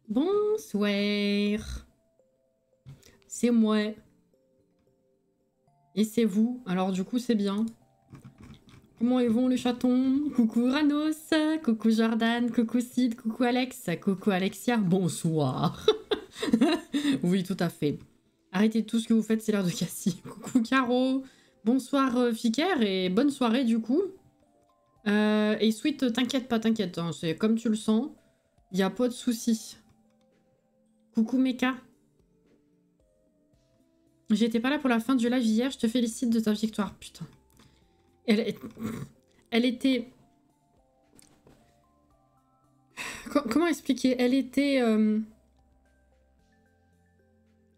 Bonsoir. C'est moi. Et c'est vous. Alors du coup, c'est bien. Comment ils vont les chatons? Coucou Ranos, coucou Jordan, coucou Sid, coucou Alex, coucou Alexia, bonsoir. Oui, tout à fait. Arrêtez tout ce que vous faites, c'est l'heure de Cassie. Coucou Caro, bonsoir Fiker et bonne soirée du coup. Et Sweet, t'inquiète pas, t'inquiète, hein, c'est comme tu le sens, y a pas de soucis. Coucou Meka. J'étais pas là pour la fin du live hier, je te félicite de ta victoire, putain. Elle était... Comment expliquer? Elle était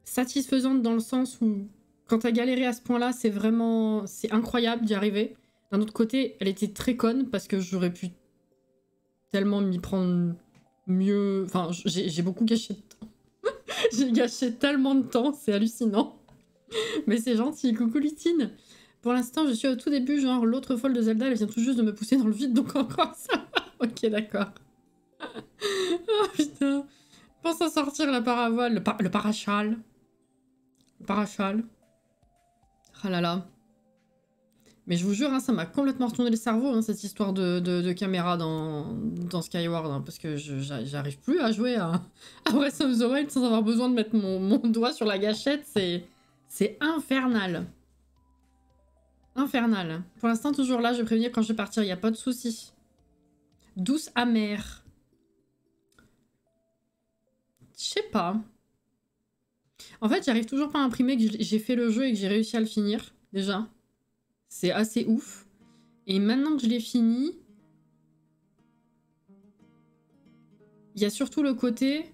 satisfaisante dans le sens où quand t'as galéré à ce point-là, c'est vraiment... C'est incroyable d'y arriver. D'un autre côté, elle était très conne parce que j'aurais pu tellement m'y prendre mieux... Enfin, j'ai beaucoup gâché de temps. J'ai gâché tellement de temps, c'est hallucinant. Mais c'est gentil, coucou Lutine. Pour l'instant, je suis au tout début, genre l'autre folle de Zelda, elle vient tout juste de me pousser dans le vide, donc encore ça va. Ok, d'accord. Oh putain. Pense à sortir la paravole, le parachal. Le parachal. Ah là là. Mais je vous jure, hein, ça m'a complètement retourné le cerveau, hein, cette histoire de caméra dans Skyward, hein, parce que j'arrive plus à jouer à Breath of the Wild sans avoir besoin de mettre mon doigt sur la gâchette, c'est infernal. Infernal. Pour l'instant, toujours là, je vais prévenir quand je vais partir, il n'y a pas de souci. Douce amère. Je sais pas. En fait, j'arrive toujours pas à imprimer que j'ai fait le jeu et que j'ai réussi à le finir, déjà. C'est assez ouf. Et maintenant que je l'ai fini, il y a surtout le côté...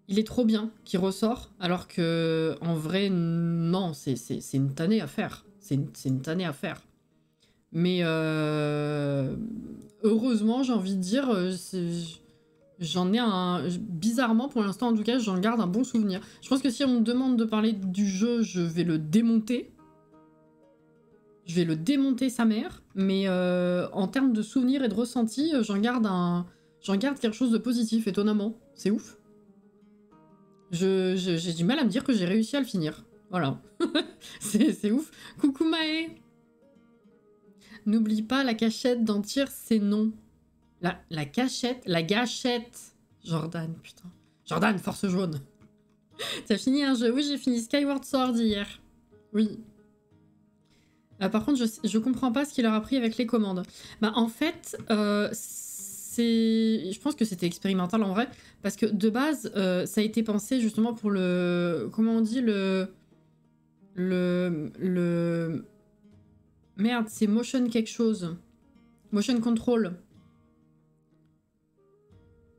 Il est trop bien qui ressort, alors que en vrai, non, c'est une tannée à faire. C'est une tannée à faire. Mais heureusement, j'ai envie de dire, j'en ai un... Bizarrement, pour l'instant, en tout cas, j'en garde un bon souvenir. Je pense que si on me demande de parler du jeu, je vais le démonter. Je vais le démonter sa mère. Mais en termes de souvenirs et de ressenti, j'en garde quelque chose de positif, étonnamment. C'est ouf. J'ai du mal à me dire que j'ai réussi à le finir. Voilà. C'est ouf. Coucou Maë. N'oublie pas la cachette d'Antir, c'est non. La cachette, la gâchette. Jordan, putain. Jordan, force jaune. T'as fini un jeu? Oui, j'ai fini Skyward Sword hier. Oui. Par contre, je comprends pas ce qu'il leur a pris avec les commandes. Bah, en fait, je pense que c'était expérimental en vrai, parce que de base, ça a été pensé justement pour le... Comment on dit? Merde, c'est motion quelque chose. Motion control.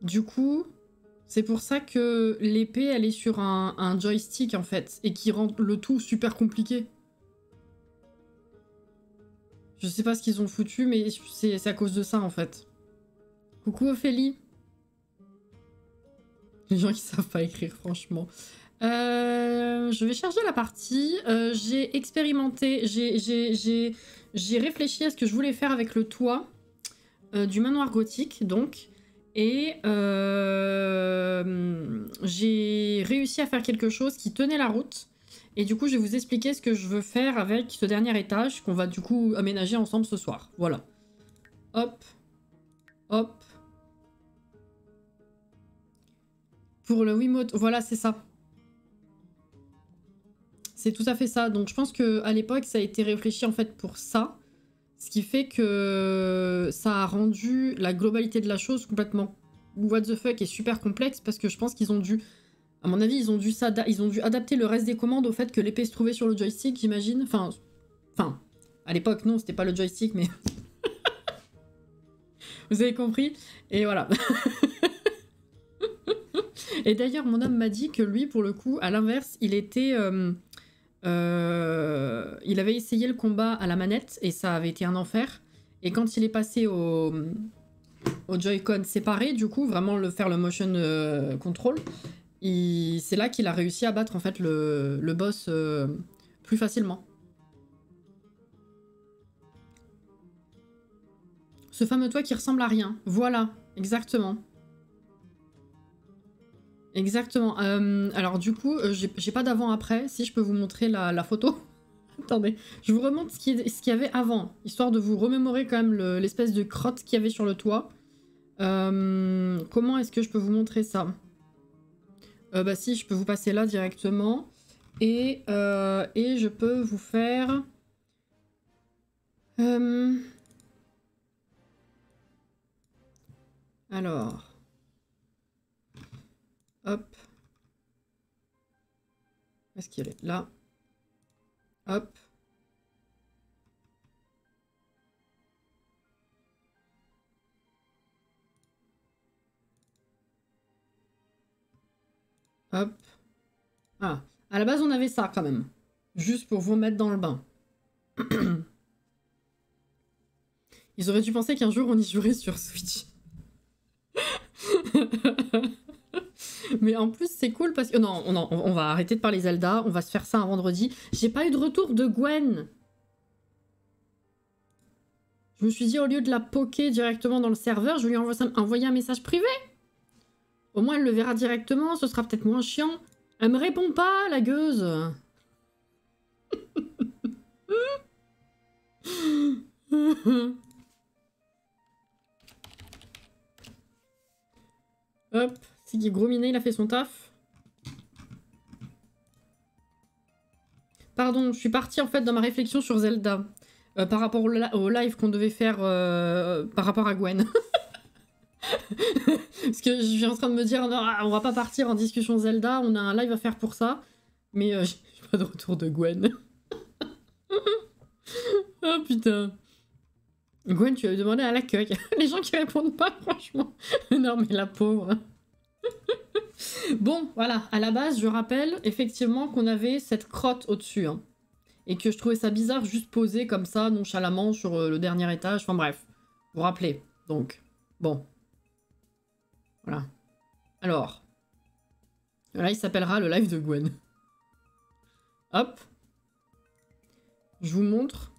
Du coup, c'est pour ça que l'épée, elle est sur un joystick, en fait, et qui rend le tout super compliqué. Je sais pas ce qu'ils ont foutu, mais c'est à cause de ça, en fait. Coucou Ophélie. Les gens qui savent pas écrire, franchement. Je vais charger la partie. J'ai expérimenté, j'ai réfléchi à ce que je voulais faire avec le toit du manoir gothique, donc. Et j'ai réussi à faire quelque chose qui tenait la route. Et du coup, je vais vous expliquer ce que je veux faire avec ce dernier étage qu'on va du coup aménager ensemble ce soir. Voilà. Hop. Hop. Pour le Wiimote, voilà, c'est ça. C'est tout à fait ça. Donc je pense qu'à l'époque, ça a été réfléchi en fait pour ça. Ce qui fait que ça a rendu la globalité de la chose complètement what the fuck et super complexe parce que je pense qu'ils ont dû, à mon avis, ils ont dû adapter le reste des commandes au fait que l'épée se trouvait sur le joystick, j'imagine. Enfin, à l'époque, non, c'était pas le joystick, mais... Vous avez compris? Et voilà. Et d'ailleurs, mon homme m'a dit que lui, pour le coup, à l'inverse, il était... il avait essayé le combat à la manette et ça avait été un enfer. Et quand il est passé au Joy-Con séparé, du coup, vraiment faire le motion control, c'est là qu'il a réussi à battre en fait le boss plus facilement. Ce fameux toit qui ressemble à rien. Voilà, exactement. Exactement. Alors du coup, j'ai pas d'avant-après. Si je peux vous montrer la photo. Attendez, je vous remonte ce qu'il y avait avant, histoire de vous remémorer quand même l'espèce de crotte qu'il y avait sur le toit. Comment est-ce que je peux vous montrer ça? Bah si, je peux vous passer là directement. Et je peux vous faire... Alors... Hop. Où est-ce qu'il est? Là. Hop. Hop. Ah. À la base, on avait ça quand même. Juste pour vous mettre dans le bain. Ils auraient dû penser qu'un jour on y jouerait sur Switch. Mais en plus, c'est cool parce que... Non, on va arrêter de parler Zelda. On va se faire ça un vendredi. J'ai pas eu de retour de Gwen. Je me suis dit, au lieu de la poker directement dans le serveur, je vais lui envoyer un message privé. Au moins, elle le verra directement. Ce sera peut-être moins chiant. Elle me répond pas, la gueuse. Hop. C'est qui gros minet, il a fait son taf. Pardon, je suis partie en fait dans ma réflexion sur Zelda. Par rapport au live qu'on devait faire par rapport à Gwen. Parce que je suis en train de me dire, non, on va pas partir en discussion Zelda, on a un live à faire pour ça. Mais j'ai pas de retour de Gwen. Oh putain. Gwen, tu avais demandé à l'accueil. Les gens qui répondent pas, franchement. Non mais la pauvre. Bon, voilà, à la base, je rappelle effectivement qu'on avait cette crotte au-dessus. Hein, et que je trouvais ça bizarre juste posé comme ça, nonchalamment, sur le dernier étage. Enfin bref, vous vous rappelez. Donc, bon. Voilà. Alors. Là, il s'appellera le live de Gwen. Hop. Je vous montre.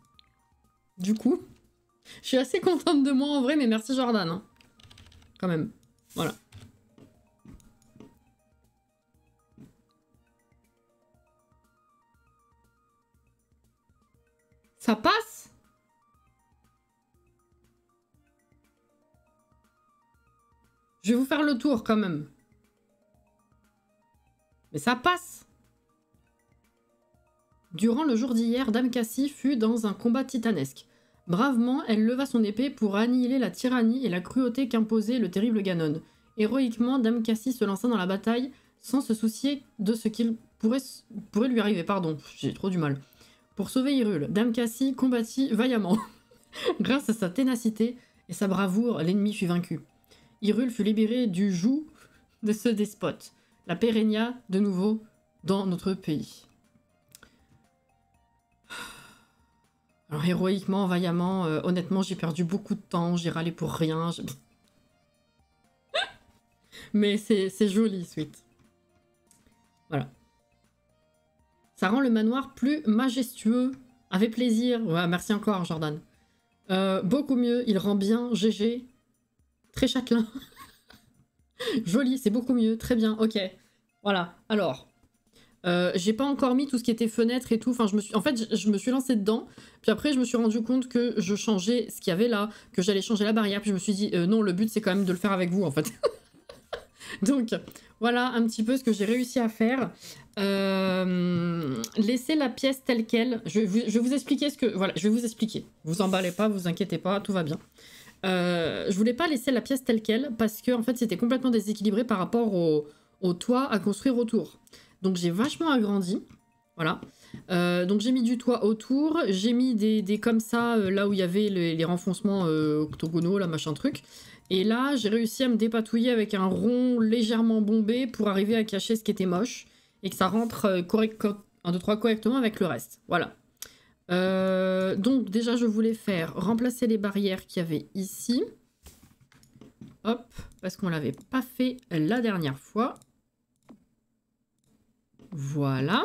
Du coup, je suis assez contente de moi en vrai, mais merci Jordan. Hein. Quand même. Voilà. Ça passe? Je vais vous faire le tour quand même. Mais ça passe. Durant le jour d'hier, Dame Cassie fut dans un combat titanesque. Bravement, elle leva son épée pour annihiler la tyrannie et la cruauté qu'imposait le terrible Ganon. Héroïquement, Dame Cassie se lança dans la bataille sans se soucier de ce qu'il pourrait lui arriver. Pardon, j'ai trop du mal. Pour sauver Hyrule, Dame Cassie combattit vaillamment. Grâce à sa ténacité et sa bravoure, l'ennemi fut vaincu. Hyrule fut libéré du joug de ce despote. La paix régna de nouveau dans notre pays. Alors héroïquement, vaillamment, honnêtement, j'ai perdu beaucoup de temps, j'ai râlé pour rien. Mais c'est joli, Sweet. Voilà. Ça rend le manoir plus majestueux. Avec plaisir. Ouais, merci encore, Jordan. Beaucoup mieux, il rend bien, GG. Très châtelain. Joli, c'est beaucoup mieux, très bien, ok. Voilà, alors... j'ai pas encore mis tout ce qui était fenêtre et tout. Enfin, je me suis lancée dedans. Puis après, je me suis rendu compte que je changeais ce qu'il y avait là, que j'allais changer la barrière. Puis je me suis dit, non, le but, c'est quand même de le faire avec vous, en fait. Donc, voilà un petit peu ce que j'ai réussi à faire. Laissez la pièce telle quelle. Je vais vous expliquer ce que... Voilà, je vais vous expliquer. Vous emballez pas, vous inquiétez pas, tout va bien. Je voulais pas laisser la pièce telle quelle parce que, en fait, c'était complètement déséquilibré par rapport au toit à construire autour. Donc j'ai vachement agrandi, voilà. Donc j'ai mis du toit autour, j'ai mis des comme ça, là où il y avait les renfoncements octogonaux, là, machin truc. Et là, j'ai réussi à me dépatouiller avec un rond légèrement bombé pour arriver à cacher ce qui était moche. Et que ça rentre 1, 2, 3 correctement avec le reste, voilà. Donc déjà, je voulais faire remplacer les barrières qu'il y avait ici. Hop, parce qu'on l'avait pas fait la dernière fois. Voilà.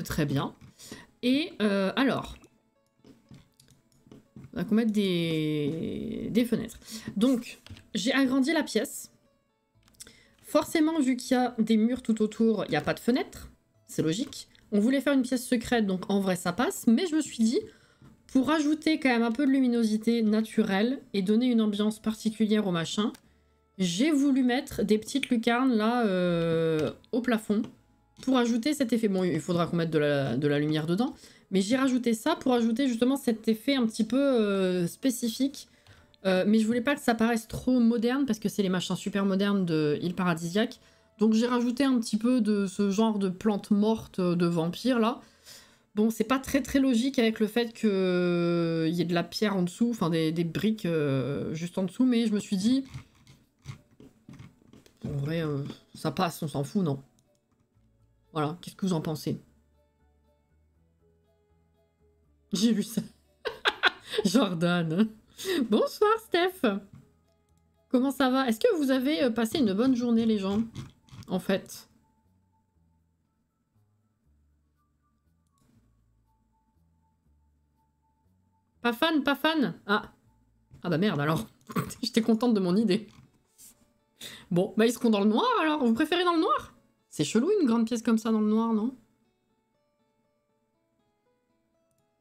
Très bien. Et alors, on va mettre des fenêtres. Donc, j'ai agrandi la pièce. forcément, vu qu'il y a des murs tout autour, il n'y a pas de fenêtre. C'est logique. On voulait faire une pièce secrète, donc en vrai, ça passe. Mais je me suis dit, pour ajouter quand même un peu de luminosité naturelle et donner une ambiance particulière au machin, j'ai voulu mettre des petites lucarnes là au plafond pour ajouter cet effet. Bon, il faudra qu'on mette de la lumière dedans, mais j'ai rajouté ça pour ajouter justement cet effet un petit peu spécifique. Mais je voulais pas que ça paraisse trop moderne parce que c'est les machins super modernes de Île Paradisiaque. Donc j'ai rajouté un petit peu de ce genre de plantes mortes de vampires là. Bon, c'est pas très très logique avec le fait qu'il y ait de la pierre en dessous, enfin des briques juste en dessous, mais je me suis dit... En vrai, ça passe, on s'en fout, non? Voilà, qu'est-ce que vous en pensez? J'ai vu ça. Jordan. Bonsoir, Steph. Comment ça va? Est-ce que vous avez passé une bonne journée, les gens? En fait. Pas fan, pas fan? Ah. Ah bah merde, alors. J'étais contente de mon idée. Bon, bah ils seront dans le noir, alors? Vous préférez dans le noir? C'est chelou, une grande pièce comme ça dans le noir, non?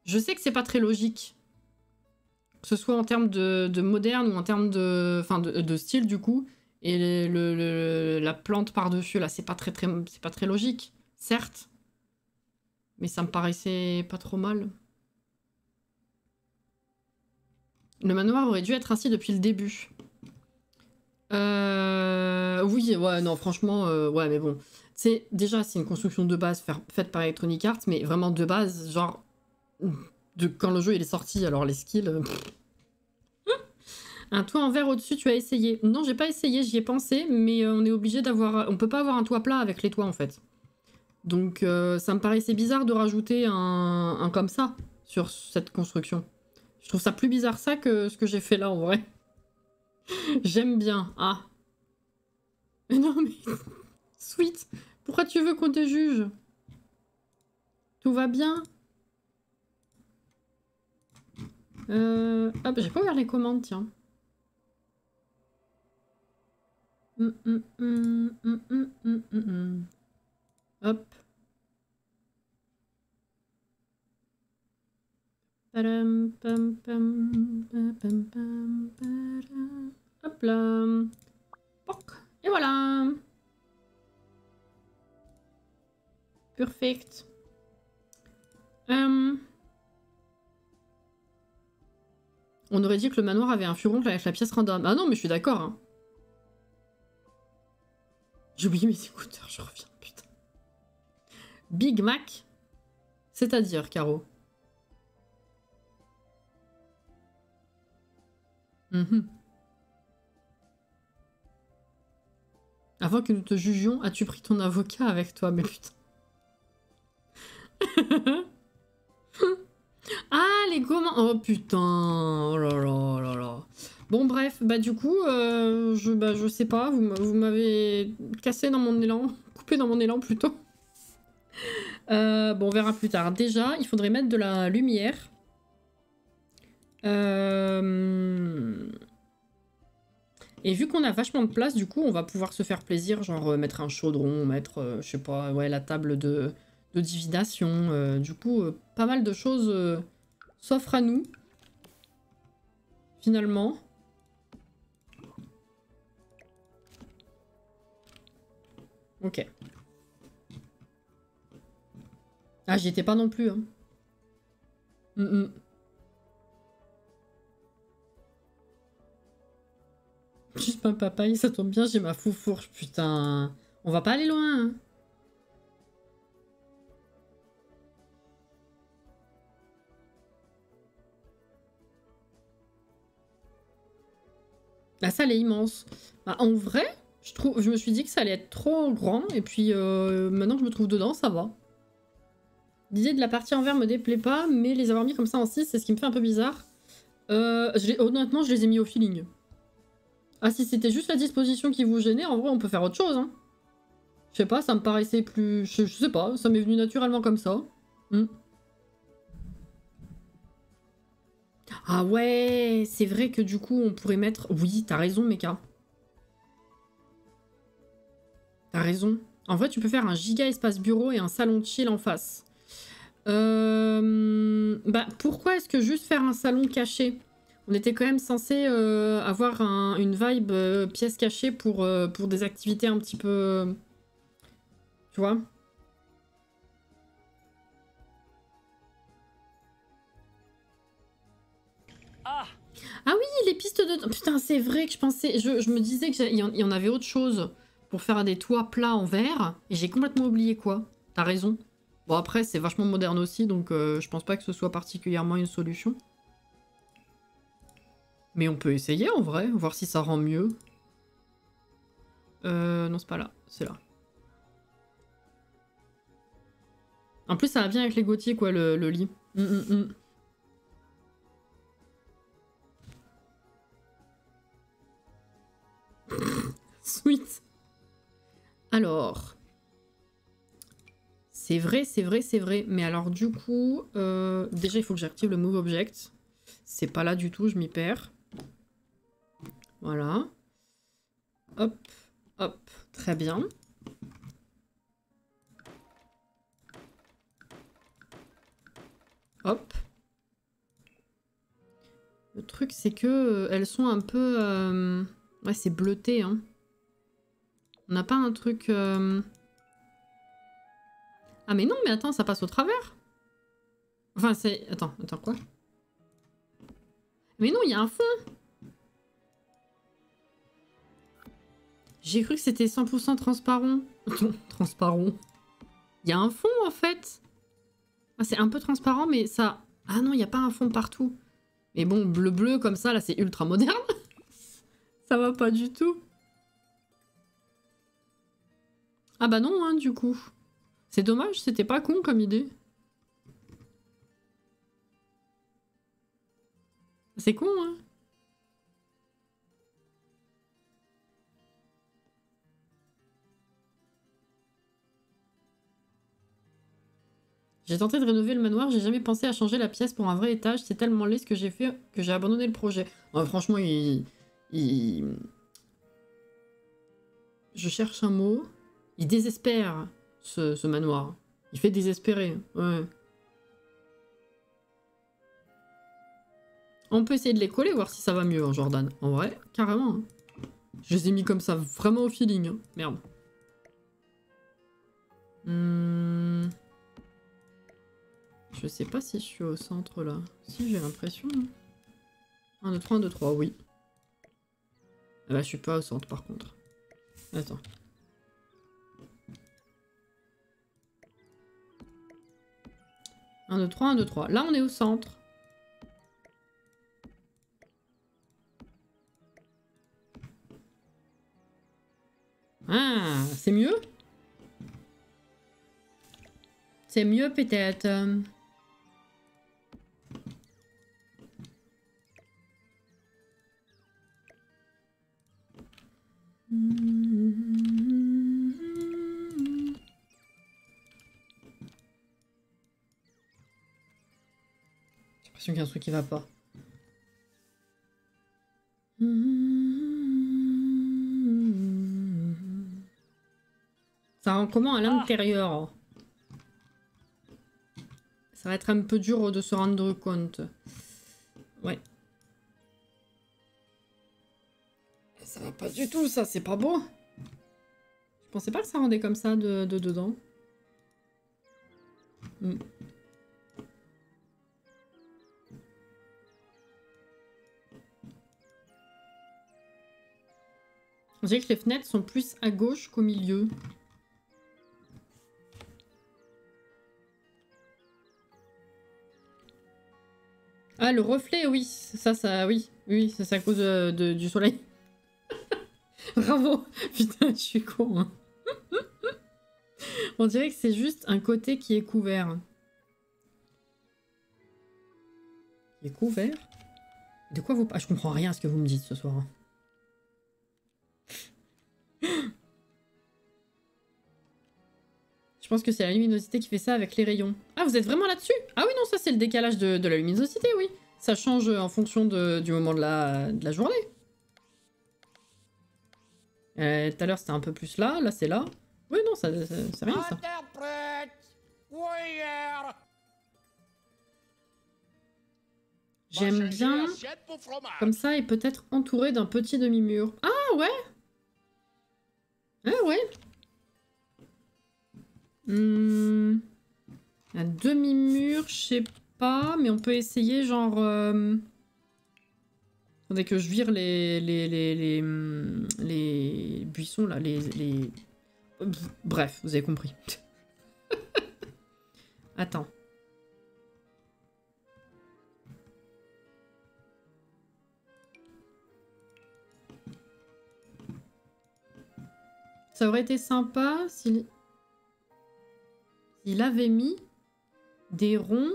Je sais que c'est pas très logique. Que ce soit en termes de moderne ou en termes de, enfin de style du coup, et la plante par-dessus là, c'est pas très logique, certes, mais ça me paraissait pas trop mal. Le manoir aurait dû être ainsi depuis le début. Oui, ouais, non, franchement, ouais, mais bon, déjà c'est une construction de base faite par Electronic Arts, mais vraiment de base, genre de quand le jeu il est sorti, alors les skills. Un toit en verre au-dessus, tu as essayé? Non, j'ai pas essayé, j'y ai pensé, mais on est obligé d'avoir... On peut pas avoir un toit plat avec les toits, en fait. Donc ça me paraissait bizarre de rajouter un comme ça sur cette construction. Je trouve ça plus bizarre ça que ce que j'ai fait là, en vrai. J'aime bien. Ah. Mais non, mais... Sweet, pourquoi tu veux qu'on te juge? Tout va bien? Ah, bah j'ai pas ouvert les commandes, tiens. Hop. Hop là. Et voilà. Perfect. On aurait dit que le manoir avait un furoncle avec la pièce random. Ah non, mais je suis d'accord. Hein. J'ai oublié mes écouteurs, je reviens, putain. Big Mac? C'est-à-dire, Caro? Avant que nous te jugions, as-tu pris ton avocat avec toi? Mais putain. Ah, les commandes. Oh putain. Oh là là oh là là. Bon, bref, bah du coup, je sais pas, vous m'avez cassé dans mon élan, coupé dans mon élan plutôt. Bon, on verra plus tard. Déjà, il faudrait mettre de la lumière. Et vu qu'on a vachement de place, du coup, on va pouvoir se faire plaisir, genre mettre un chaudron, mettre, je sais pas, ouais, la table de divination. Du coup, pas mal de choses s'offrent à nous, finalement. Ok. Ah, j'y étais pas non plus, hein. Juste ma papaye, ça tombe bien, j'ai ma foufourche, putain. On va pas aller loin, hein. La salle est immense. Bah, en vrai, je me suis dit que ça allait être trop grand, et puis maintenant que je me trouve dedans, ça va. L'idée de la partie en verre me déplaît pas, mais les avoir mis comme ça en 6, c'est ce qui me fait un peu bizarre. Honnêtement, je les ai mis au feeling. Ah, si c'était juste la disposition qui vous gênait, en vrai, on peut faire autre chose. Hein. Je sais pas, ça me paraissait plus... Je sais pas, ça m'est venu naturellement comme ça. Ah ouais, c'est vrai que du coup, on pourrait mettre... Oui, t'as raison, Mecha. T'as raison. En vrai, tu peux faire un giga espace bureau et un salon de chill en face. Bah, pourquoi est-ce que juste faire un salon caché? On était quand même censé avoir une vibe pièce cachée pour des activités un petit peu... tu vois? Ah oui, les pistes de... Putain, c'est vrai que je pensais... Je me disais qu'il y en avait autre chose pour faire des toits plats en verre. Et j'ai complètement oublié quoi. T'as raison. Bon, après, c'est vachement moderne aussi, donc je pense pas que ce soit particulièrement une solution. Mais on peut essayer en vrai, voir si ça rend mieux. Non, c'est pas là, c'est là. En plus, ça va bien avec les gothiques, quoi, le lit. Sweet. Alors... C'est vrai, c'est vrai, c'est vrai. Mais alors du coup, déjà il faut que j'active le Move Object. C'est pas là du tout, je m'y perds. Voilà. Hop, hop, très bien. Hop. Le truc c'est que elles sont un peu... Ouais, c'est bleuté, hein. On n'a pas un truc... Ah mais non, mais attends, ça passe au travers. Enfin, c'est... Attends, quoi? Mais non, il y a un fond. J'ai cru que c'était 100% transparent. Transparent. Il y a un fond, en fait. Ah, c'est un peu transparent, mais ça... Ah non, il n'y a pas un fond partout. Mais bon, bleu-bleu, comme ça, là, c'est ultra moderne. Ça va pas du tout. Ah bah non, hein, du coup. C'est dommage, c'était pas con comme idée. C'est con, hein. J'ai tenté de rénover le manoir, j'ai jamais pensé à changer la pièce pour un vrai étage. C'est tellement laid ce que j'ai fait que j'ai abandonné le projet. Ouais, franchement, je cherche un mot. Il désespère, ce manoir. Il fait désespérer, ouais. On peut essayer de les coller, voir si ça va mieux, hein, Jordan. En vrai, carrément. Hein. Je les ai mis comme ça, vraiment au feeling. Hein. Merde. Je sais pas si je suis au centre, là. Si, j'ai l'impression. 1, 2, 3, 1, 2, 3, oui. Ah bah, je suis pas au centre, par contre. Attends. Un, 2, 3, 1, 2, 3. Là, on est au centre. Ah, c'est mieux? C'est mieux, peut-être. J'ai l'impression qu'il y a un truc qui va pas. Ça rend comment à l'intérieur? Ça va être un peu dur de se rendre compte. Ouais. Ça va pas du tout, ça, c'est pas beau. Je pensais pas que ça rendait comme ça de dedans. On dirait que les fenêtres sont plus à gauche qu'au milieu. Ah, le reflet, oui. Ça, oui. Oui, ça, c'est à cause du soleil. Bravo. Putain, je suis con. Hein. On dirait que c'est juste un côté qui est couvert. Qui est couvert? De quoi vous... Ah, je comprends rien à ce que vous me dites ce soir. Je pense que c'est la luminosité qui fait ça avec les rayons. Ah, vous êtes vraiment là-dessus? Ah oui, non, ça c'est le décalage de la luminosité, oui. Ça change en fonction du moment de la journée. Tout à l'heure, c'était un peu plus là. Là, c'est là. Oui, non, c'est rien, ça. J'aime bien comme ça et peut-être entouré d'un petit demi-mur. Ah ouais. Ah ouais. Un demi-mur, je sais pas, mais on peut essayer genre... Attendez que je vire les buissons là, Bref, vous avez compris. Attends. Ça aurait été sympa s'il avait mis des ronds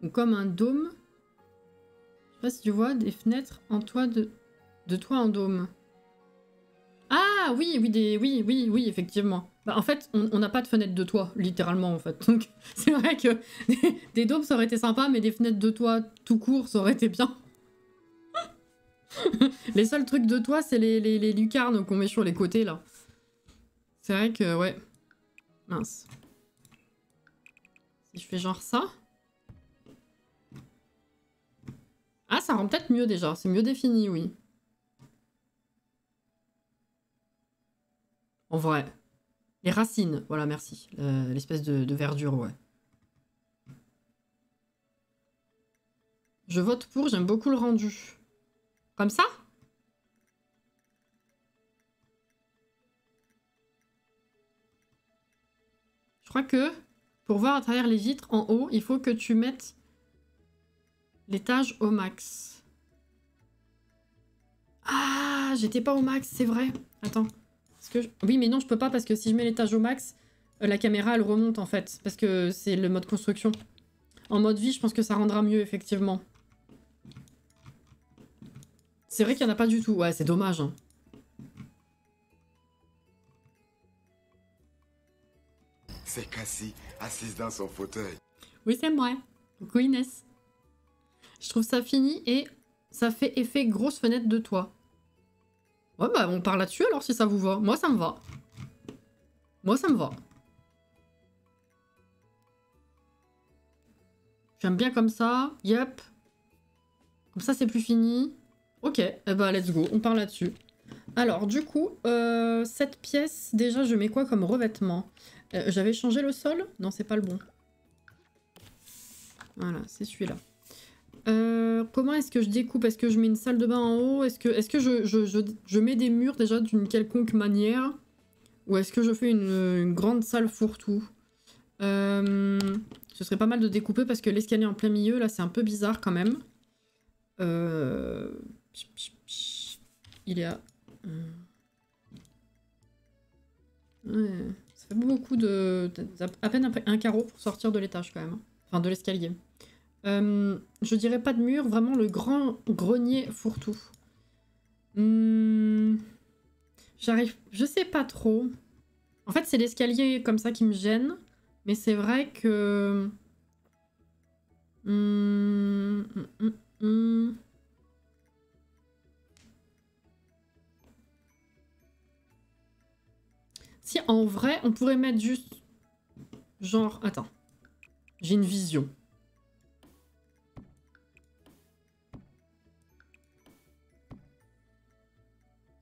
ou comme un dôme. Je sais pas si tu vois des fenêtres en toit de toit en dôme. Ah oui, oui, effectivement. Bah, en fait, on n'a pas de fenêtre de toit, littéralement en fait. Donc c'est vrai que des dômes ça aurait été sympa, mais des fenêtres de toit tout court ça aurait été bien. Les seuls trucs de toit, c'est les lucarnes qu'on met sur les côtés, là. C'est vrai que, ouais. Mince. Si je fais genre ça... Ah, ça rend peut-être mieux, déjà. C'est mieux défini, oui. En vrai. Les racines, voilà, merci. L'espèce de verdure, ouais. Je vote pour, j'aime beaucoup le rendu. Comme ça ? Je crois que pour voir à travers les vitres en haut, il faut que tu mettes l'étage au max. Ah, j'étais pas au max, c'est vrai. Attends. Oui, mais non, je peux pas parce que si je mets l'étage au max, la caméra, elle remonte en fait. Parce que c'est le mode construction. En mode vie, je pense que ça rendra mieux, effectivement. C'est vrai qu'il n'y en a pas du tout. Ouais, c'est dommage. Hein. C'est Cassie, assise dans son fauteuil. Oui, c'est moi. Coucou Inès. Je trouve ça fini et ça fait effet grosse fenêtre de toit. Ouais, bah on part là-dessus alors si ça vous va. Moi, ça me va. Moi, ça me va. J'aime bien comme ça. Yep. Comme ça, c'est plus fini. Ok, eh bah let's go, on part là-dessus. Alors, du coup, cette pièce, déjà, je mets quoi comme revêtement? J'avais changé le sol? Non, c'est pas le bon. Voilà, c'est celui-là. Comment est-ce que je découpe? Est-ce que je mets une salle de bain en haut? Est-ce que je mets des murs déjà d'une quelconque manière? Ou est-ce que je fais une grande salle fourre-tout? Ce serait pas mal de découper parce que l'escalier en plein milieu, là, c'est un peu bizarre quand même. Il est à... Ouais, ça fait beaucoup de... À peine un carreau pour sortir de l'étage quand même. Enfin, de l'escalier. Je dirais pas de mur, vraiment le grand grenier fourre-tout. J'arrive... Je sais pas trop. En fait, c'est l'escalier comme ça qui me gêne. Mais c'est vrai que... Si, en vrai, on pourrait mettre juste... Genre... Attends. J'ai une vision.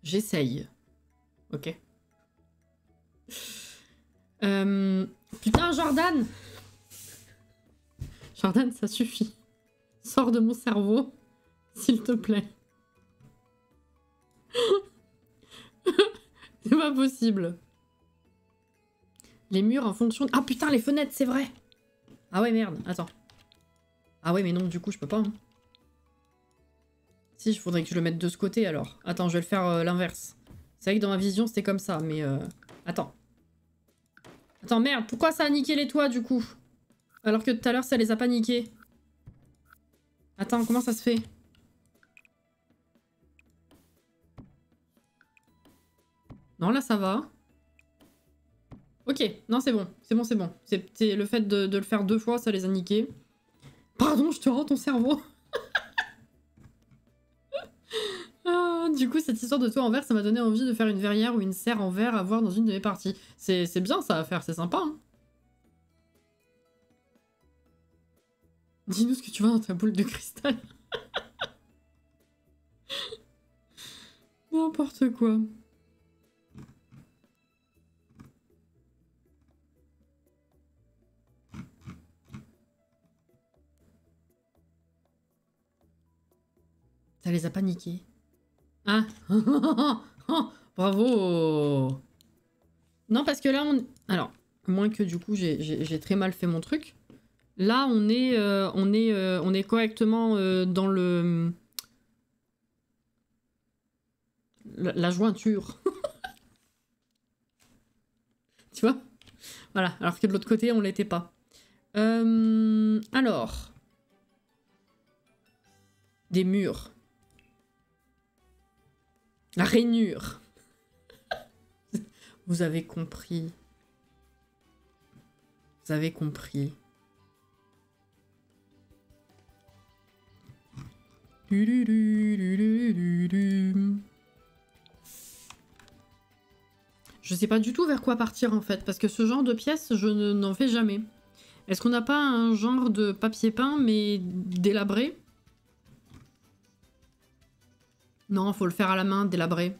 J'essaye. Ok. Putain, Jordan! Jordan, ça suffit. Sors de mon cerveau, s'il te plaît. C'est pas possible. Les murs en fonction... Ah putain, les fenêtres, c'est vrai! Ah ouais, merde, attends. Ah ouais, mais non, du coup, je peux pas. Hein. Si, il faudrait que je le mette de ce côté, alors. Attends, je vais le faire l'inverse. C'est vrai que dans ma vision, c'était comme ça, mais... Attends. Attends, merde, pourquoi ça a niqué les toits, du coup? Alors que tout à l'heure, ça les a pas niqués. Attends, comment ça se fait? Non, là, ça va. Ok, non, c'est bon. C'est bon, c'est bon. C'est le fait de le faire 2 fois, ça les a niqués. Pardon, je te rends ton cerveau. Ah, Du coup, cette histoire de toit en verre, ça m'a donné envie de faire une verrière ou une serre en verre à voir dans une de mes parties. C'est bien ça à faire, c'est sympa. Hein. Dis-nous ce que tu vois dans ta boule de cristal. N'importe quoi. Ça les a paniqués. Ah. Bravo. Non, parce que là, on... Alors, moins que du coup, j'ai très mal fait mon truc. Là, on est correctement dans le... La jointure. Tu vois? Voilà, alors que de l'autre côté, on l'était pas. Alors... Des murs. La rainure. Vous avez compris. Vous avez compris. Je sais pas du tout vers quoi partir en fait, parce que ce genre de pièces, je n'en fais jamais. Est-ce qu'on n'a pas un genre de papier peint, mais délabré? Non, faut le faire à la main, délabré.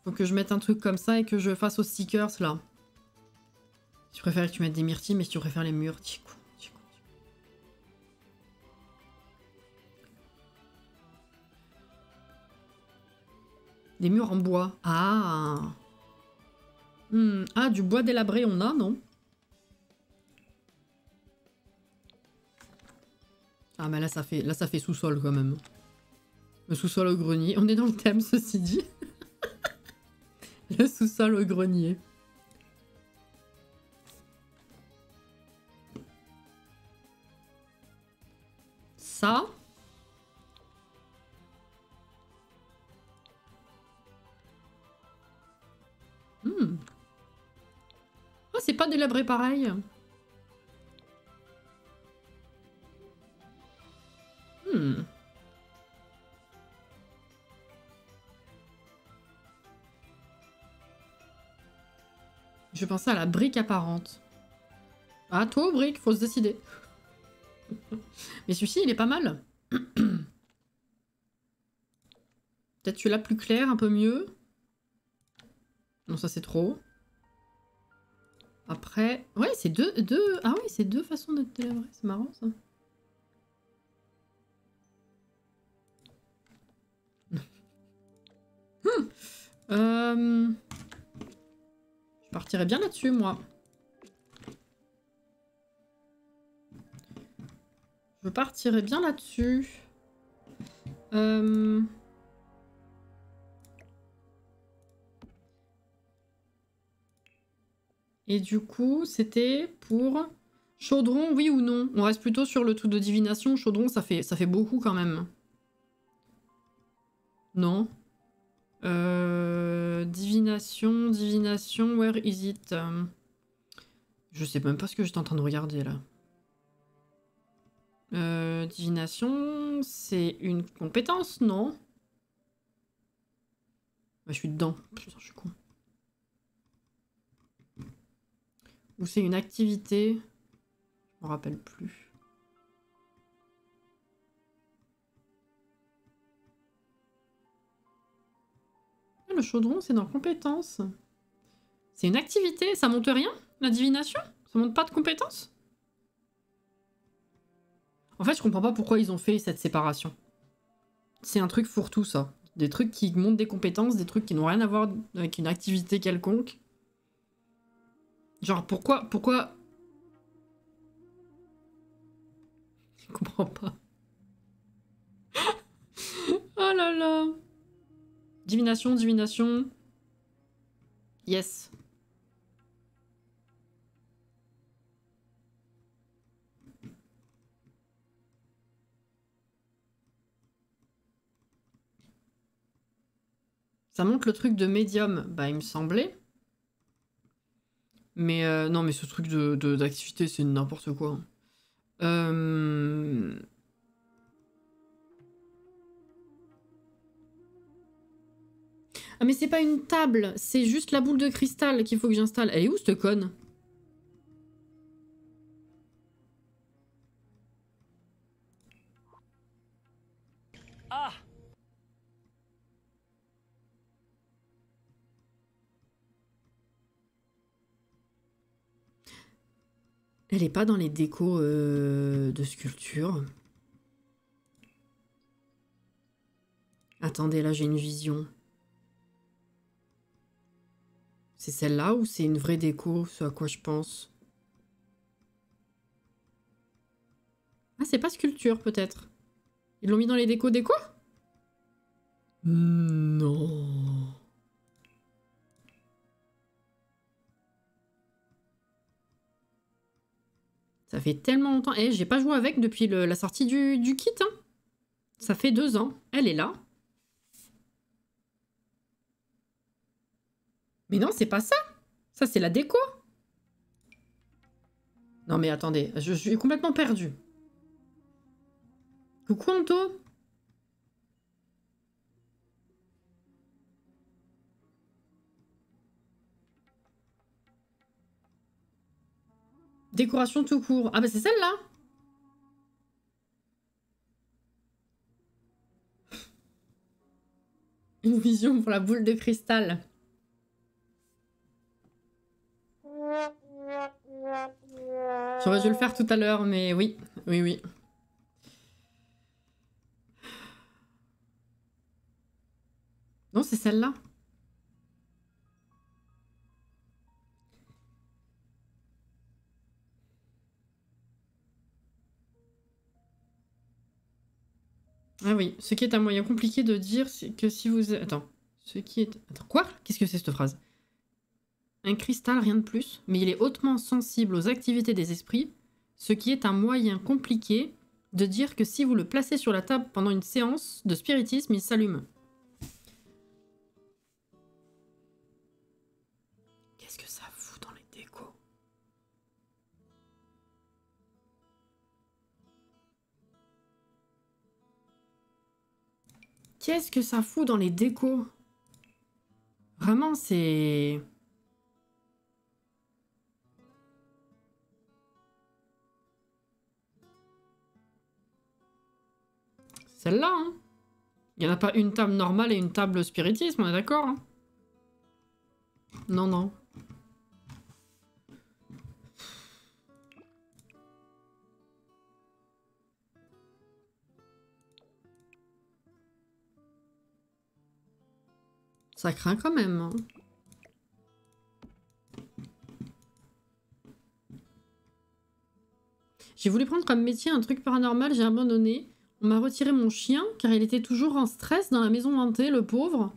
Faut que je mette un truc comme ça et que je fasse aux stickers, là. Je préfère que tu mettes des myrtilles, mais si tu préfères les murs, t'y con. Des murs en bois. Ah. Ah, du bois délabré, on a, non? Ah, mais là, ça fait sous-sol, quand même. Le sous-sol au grenier. On est dans le thème, ceci dit. Le sous-sol au grenier. Ça. Ah, c'est pas délabré pareil. Je pensais à la brique apparente. Ah, toi, brique, faut se décider. Mais celui-ci, il est pas mal. Peut-être celui-là plus clair, un peu mieux. Non, ça c'est trop. Après... Ouais, c'est deux... Ah oui, c'est deux façons d'être délabré. C'est marrant, ça. Je partirais bien là-dessus, moi. Je partirais bien là-dessus. Et du coup, c'était pour... Chaudron, oui ou non? On reste plutôt sur le truc de divination. Chaudron, ça fait beaucoup quand même. Non. Divination, where is it? Je sais même pas ce que j'étais en train de regarder là. Divination, c'est une compétence, non? Bah, je suis dedans. Putain, je suis con. Ou c'est une activité? Je me rappelle plus. Ah, le chaudron, c'est dans compétences. C'est une activité, ça monte rien? La divination? Ça monte pas de compétences? En fait, je comprends pas pourquoi ils ont fait cette séparation. C'est un truc fourre-tout, ça. Des trucs qui montent des compétences, des trucs qui n'ont rien à voir avec une activité quelconque. Genre, pourquoi... Je comprends pas. Oh là là. Divination. Yes. Ça montre le truc de médium. Bah, il me semblait. Mais non, mais ce truc d'activité, c'est n'importe quoi. Ah mais c'est pas une table, c'est juste la boule de cristal qu'il faut que j'installe. Elle est où cette conne? Ah! Elle est pas dans les décos de sculpture. Attendez, là j'ai une vision. C'est celle-là ou c'est une vraie déco, ce à quoi je pense? Ah, c'est pas sculpture peut-être. Ils l'ont mis dans les décos déco? Non. Ça fait tellement longtemps. Eh, j'ai pas joué avec depuis la sortie du kit. Hein. Ça fait 2 ans. Elle est là. Mais non, c'est pas ça. Ça, c'est la déco. Non, mais attendez. Je suis complètement perdue. Coucou, Anto. Décoration tout court. Ah bah c'est celle-là. Une vision pour la boule de cristal. J'aurais dû le faire tout à l'heure, mais oui. Oui, oui. Non, c'est celle-là. Ah oui, ce qui est un moyen compliqué de dire, c'est que si vous... Attends. Ce qui est... Attends, quoi? Qu'est-ce que c'est cette phrase? Un cristal, rien de plus, mais il est hautement sensible aux activités des esprits, ce qui est un moyen compliqué de dire que si vous le placez sur la table pendant une séance de spiritisme, il s'allume. Qu'est-ce que ça fout dans les décos? Qu'est-ce que ça fout dans les décos? Vraiment, c'est... Celle-là, hein. Il n'y en a pas une table normale et une table spiritisme, on est d'accord, hein? Non, non. Ça craint quand même, hein. J'ai voulu prendre comme métier un truc paranormal, j'ai abandonné. On m'a retiré mon chien, car il était toujours en stress dans la maison hantée, le pauvre.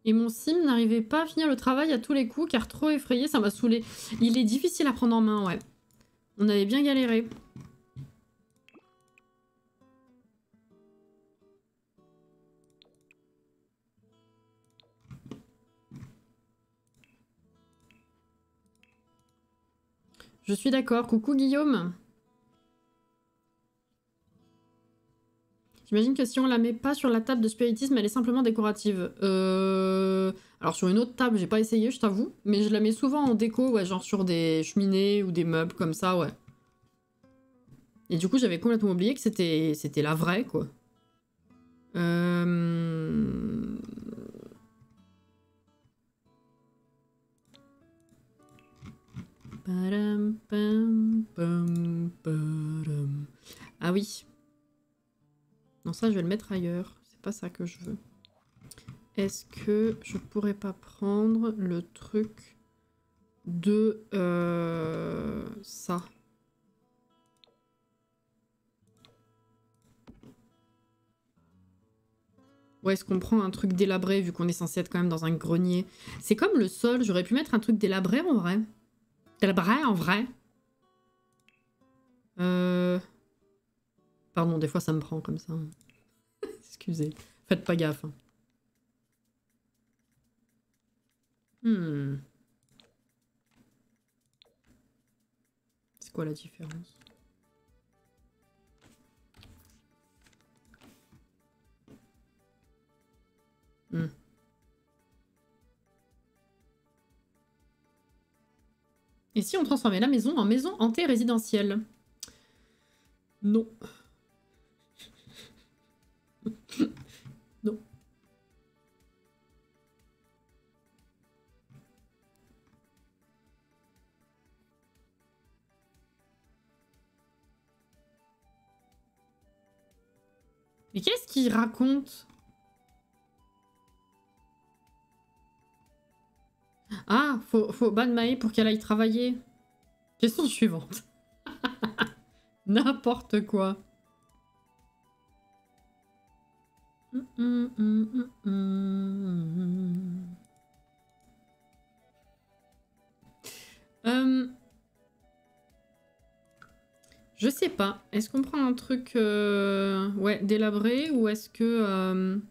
Et mon sim n'arrivait pas à finir le travail à tous les coups, car trop effrayé, ça m'a saoulé. Il est difficile à prendre en main, ouais. On avait bien galéré. Je suis d'accord. Coucou Guillaume. J'imagine que si on la met pas sur la table de spiritisme, elle est simplement décorative. Alors sur une autre table, j'ai pas essayé, je t'avoue. Mais je la mets souvent en déco, ouais, genre sur des cheminées ou des meubles comme ça, ouais. Et du coup, j'avais complètement oublié que c'était la vraie, quoi. Ah oui. Non, ça, je vais le mettre ailleurs. C'est pas ça que je veux. Est-ce que je pourrais pas prendre le truc de ça? Ou est-ce qu'on prend un truc délabré vu qu'on est censé être quand même dans un grenier? C'est comme le sol, j'aurais pu mettre un truc délabré en vrai. Délabré en vrai. Pardon, des fois ça me prend comme ça. Excusez, faites pas gaffe. C'est quoi la différence? Et si on transformait la maison en maison hantée résidentielle? Non. Non. Mais qu'est-ce qu'il raconte? Ah, faut ban Maë pour qu'elle aille travailler. Question suivante. N'importe quoi. Je sais pas. Est-ce qu'on prend un truc ouais, délabré ou est-ce que...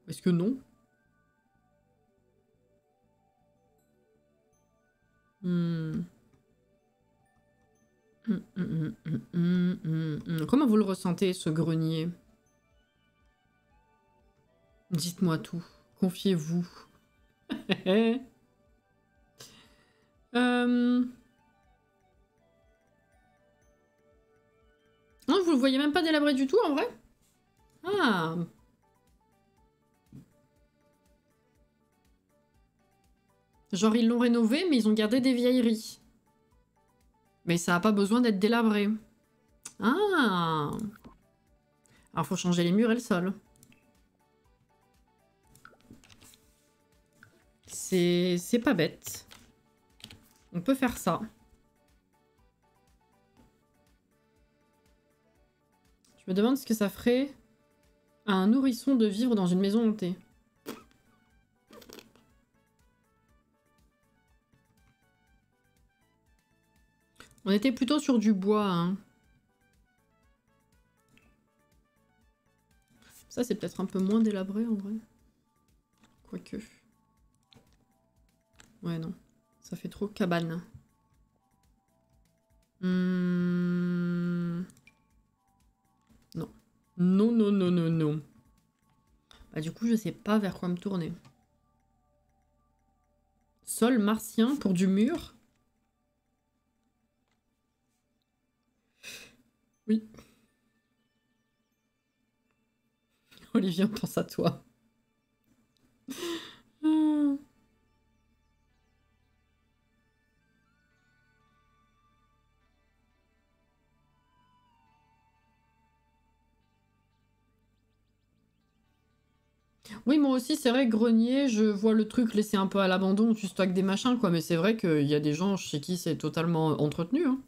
Est-ce que non? Comment vous le ressentez, ce grenier? Dites-moi tout. Confiez-vous. Non, vous le voyez même pas délabré du tout, en vrai? Ah. Genre, ils l'ont rénové, mais ils ont gardé des vieilleries. Mais ça a pas besoin d'être délabré. Ah. Alors, faut changer les murs et le sol. C'est pas bête. On peut faire ça. Je me demande ce que ça ferait à un nourrisson de vivre dans une maison hantée. On était plutôt sur du bois, hein. Ça, c'est peut-être un peu moins délabré, en vrai. Quoique. Ouais, non. Ça fait trop cabane. Non. Non, non, non, non, non. Bah, du coup, je sais pas vers quoi me tourner. Sol martien pour du mur. Oui. Olivier, on pense à toi. Oui, moi aussi, c'est vrai, grenier, je vois le truc laissé un peu à l'abandon où tu stockes des machins, quoi. Mais c'est vrai qu'il y a des gens chez qui c'est totalement entretenu, hein.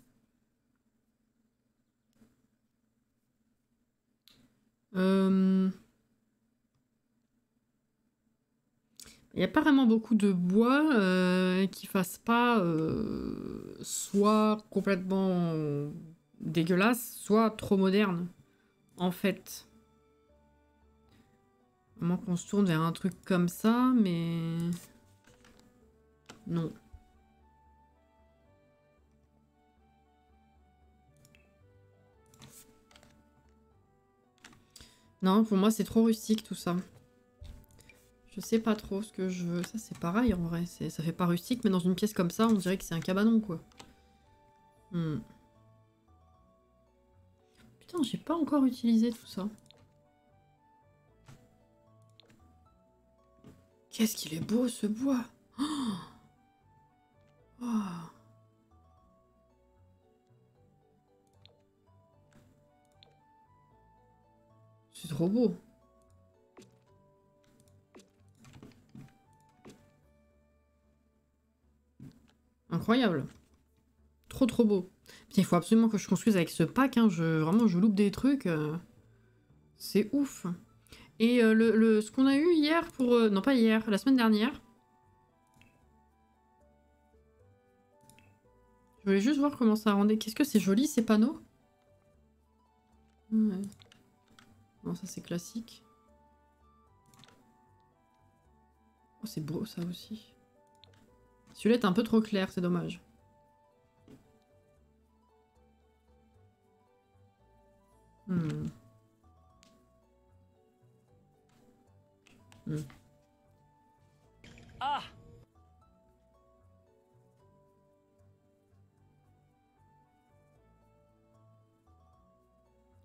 Il n'y a pas vraiment beaucoup de bois qui fasse pas soit complètement dégueulasse, soit trop moderne, en fait. À moins qu'on se tourne vers un truc comme ça, mais... Non. Non, pour moi, c'est trop rustique, tout ça. Je sais pas trop ce que je veux. Ça, c'est pareil, en vrai. Ça fait pas rustique, mais dans une pièce comme ça, on dirait que c'est un cabanon, quoi. Putain, j'ai pas encore utilisé tout ça. Qu'est-ce qu'il est beau, ce bois! Oh. C'est trop beau. Incroyable. Trop trop beau. Putain, il faut absolument que je construise avec ce pack, hein. Vraiment, je loupe des trucs. C'est ouf. Et ce qu'on a eu hier pour... non, pas hier, la semaine dernière. Je voulais juste voir comment ça rendait. Qu'est-ce que c'est joli, ces panneaux? Ouais. Non, ça c'est classique. Oh, c'est beau ça aussi. Celui-là est un peu trop clair, c'est dommage. Ah!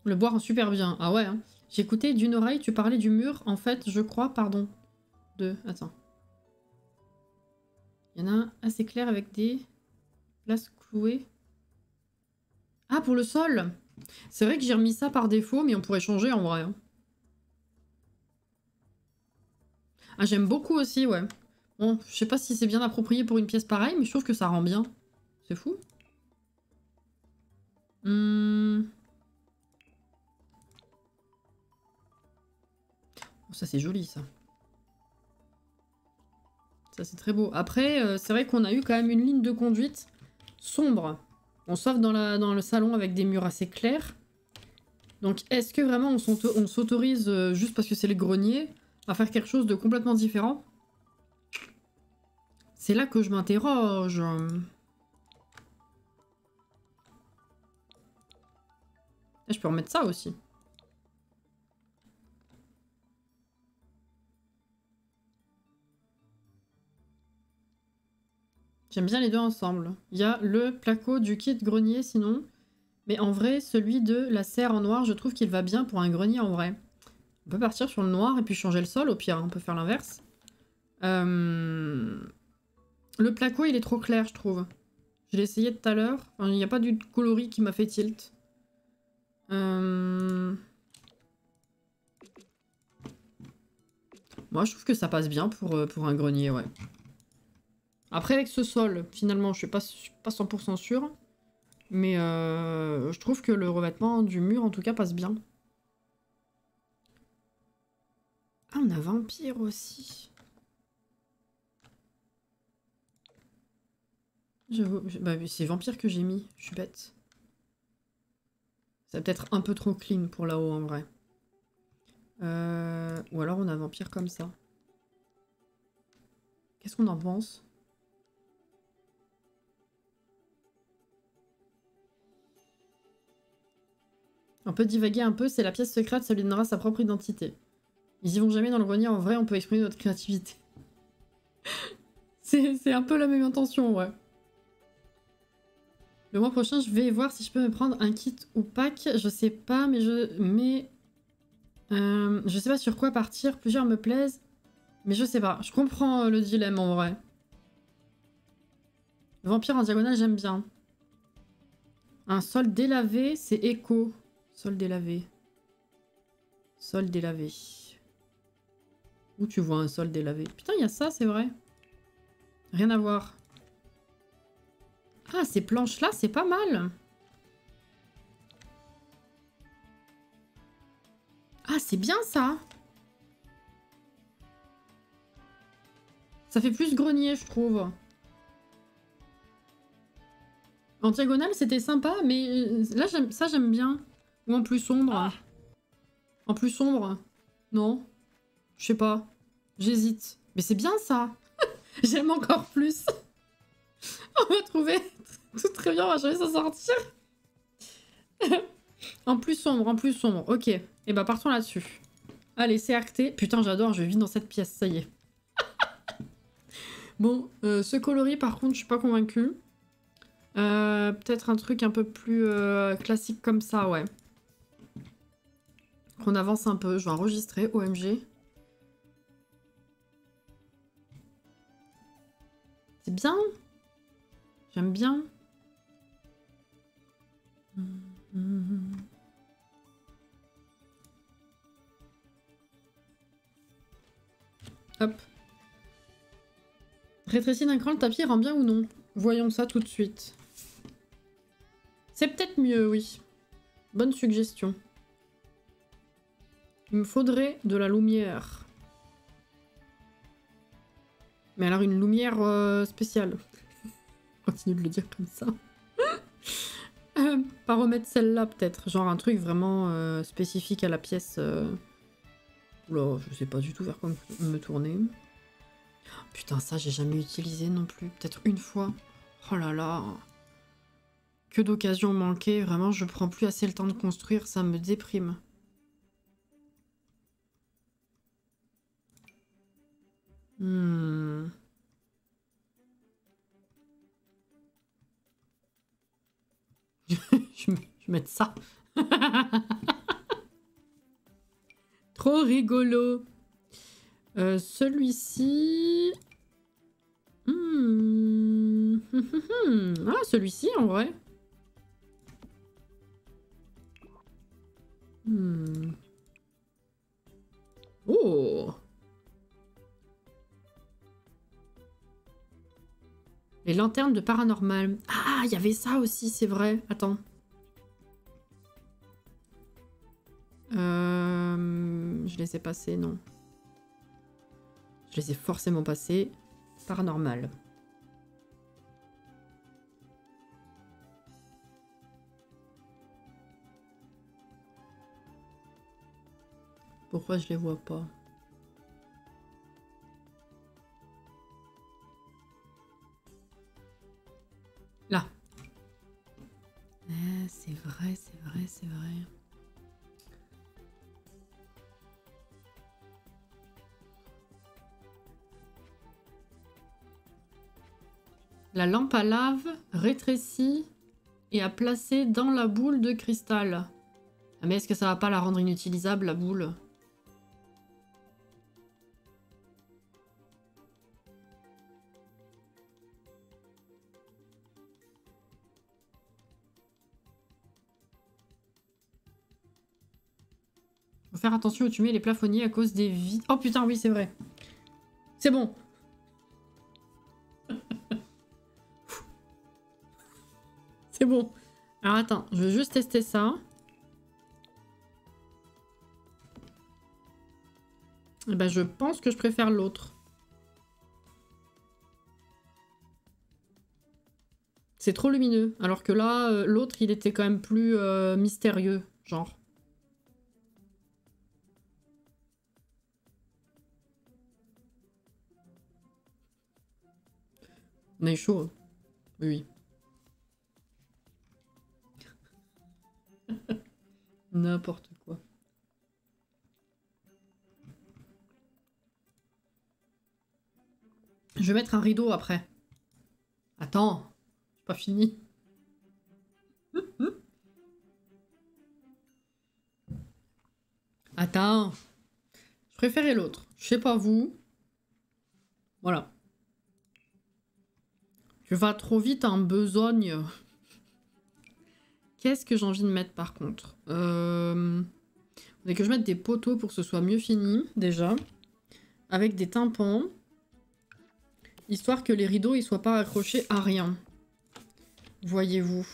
Le boire en super bien. Ah ouais, hein. J'écoutais d'une oreille, tu parlais du mur. En fait, je crois, pardon. Attends. Il y en a un assez clair avec des places clouées. Ah, pour le sol! C'est vrai que j'ai remis ça par défaut, mais on pourrait changer en vrai. Hein. Ah, j'aime beaucoup aussi, ouais. Bon, je sais pas si c'est bien approprié pour une pièce pareille, mais je trouve que ça rend bien. C'est fou. Oh, ça, c'est joli, ça. Ça, c'est très beau. Après, c'est vrai qu'on a eu quand même une ligne de conduite sombre. On sauf dans le salon avec des murs assez clairs. Donc, est-ce que vraiment on s'autorise, juste parce que c'est le grenier, à faire quelque chose de complètement différent? C'est là que je m'interroge. Là, je peux remettre ça aussi. J'aime bien les deux ensemble. Il y a le placo du kit grenier sinon. Mais en vrai, celui de la serre en noir, je trouve qu'il va bien pour un grenier en vrai. On peut partir sur le noir et puis changer le sol, au pire, on peut faire l'inverse. Le placo, il est trop clair, je trouve. Je l'ai essayé tout à l'heure. Enfin, il n'y a pas du coloris qui m'a fait tilt. Moi, je trouve que ça passe bien pour un grenier, ouais. Après, avec ce sol, finalement, je suis pas 100% sûre. Mais je trouve que le revêtement du mur, en tout cas, passe bien. Ah, on a vampire aussi. Bah, c'est vampire que j'ai mis, je suis bête. C'est peut-être un peu trop clean pour là-haut, en vrai. Ou alors on a vampire comme ça. Qu'est-ce qu'on en pense? On peut divaguer un peu, c'est la pièce secrète, ça lui donnera sa propre identité. Ils y vont jamais dans le grenier, en vrai, on peut exprimer notre créativité. C'est un peu la même intention, ouais. Le mois prochain, je vais voir si je peux me prendre un kit ou pack. Je sais pas, mais je sais pas sur quoi partir. Plusieurs me plaisent, mais je sais pas. Je comprends le dilemme, en vrai. Vampire en diagonale, j'aime bien. Un sol délavé, c'est écho. Sol délavé. Sol délavé. Où tu vois un sol délavé? Putain, il y a ça, c'est vrai. Rien à voir. Ah, ces planches-là, c'est pas mal. Ah, c'est bien, ça. Ça fait plus grenier, je trouve. En diagonale, c'était sympa, mais là, j'aime bien. Ou en plus sombre. Ah. En plus sombre. Non. Je sais pas. J'hésite. Mais c'est bien, ça. J'aime encore plus. On va trouver tout très bien, on va jamais s'en sortir. En plus sombre, en plus sombre. Ok. Et bah partons là-dessus. Allez, c'est acté. Putain, j'adore, je vis dans cette pièce, ça y est. Bon, ce coloris, par contre, je suis pas convaincue. Peut-être un truc un peu plus classique comme ça, ouais. Qu'on avance un peu. Je vais enregistrer, OMG. C'est bien. J'aime bien. Hop. Rétrécir d'un cran le tapis rend bien ou non? Voyons ça tout de suite. C'est peut-être mieux, oui. Bonne suggestion. Il me faudrait de la lumière. Mais alors une lumière spéciale. Continue de le dire comme ça. Pas remettre celle-là peut-être. Genre un truc vraiment spécifique à la pièce. Oula, je sais pas du tout vers quoi me tourner. Putain, ça j'ai jamais utilisé non plus. Peut-être une fois. Oh là là. Que d'occasions manquées. Vraiment, je prends plus assez le temps de construire. Ça me déprime. Je vais mettre ça. Trop rigolo. Celui-ci... Ah, celui-ci, en vrai. Oh! Les lanternes de paranormal. Ah, il y avait ça aussi, c'est vrai. Attends. Je les ai passés, non. Je les ai forcément passés. Paranormal. Pourquoi je les vois pas? Là. C'est vrai, c'est vrai, c'est vrai. La lampe à lave rétrécie et à placer dans la boule de cristal. Ah mais est-ce que ça va pas la rendre inutilisable, la boule? Faut faire attention où tu mets les plafonniers à cause des vies. Oh putain, oui, c'est vrai. C'est bon. C'est bon. Alors attends, je vais juste tester ça. Et ben, je pense que je préfère l'autre. C'est trop lumineux. Alors que là, l'autre, il était quand même plus mystérieux, genre. On est chaud. Hein. Oui. N'importe quoi. Je vais mettre un rideau après. Attends, c'est pas fini. Attends. Je préférais l'autre. Je sais pas vous. Voilà. Tu vas trop vite en besogne. Qu'est-ce que j'ai envie de mettre par contre? Faudrait que je mette des poteaux pour que ce soit mieux fini, déjà. Avec des tympans. Histoire que les rideaux ils soient pas accrochés à rien. Voyez-vous.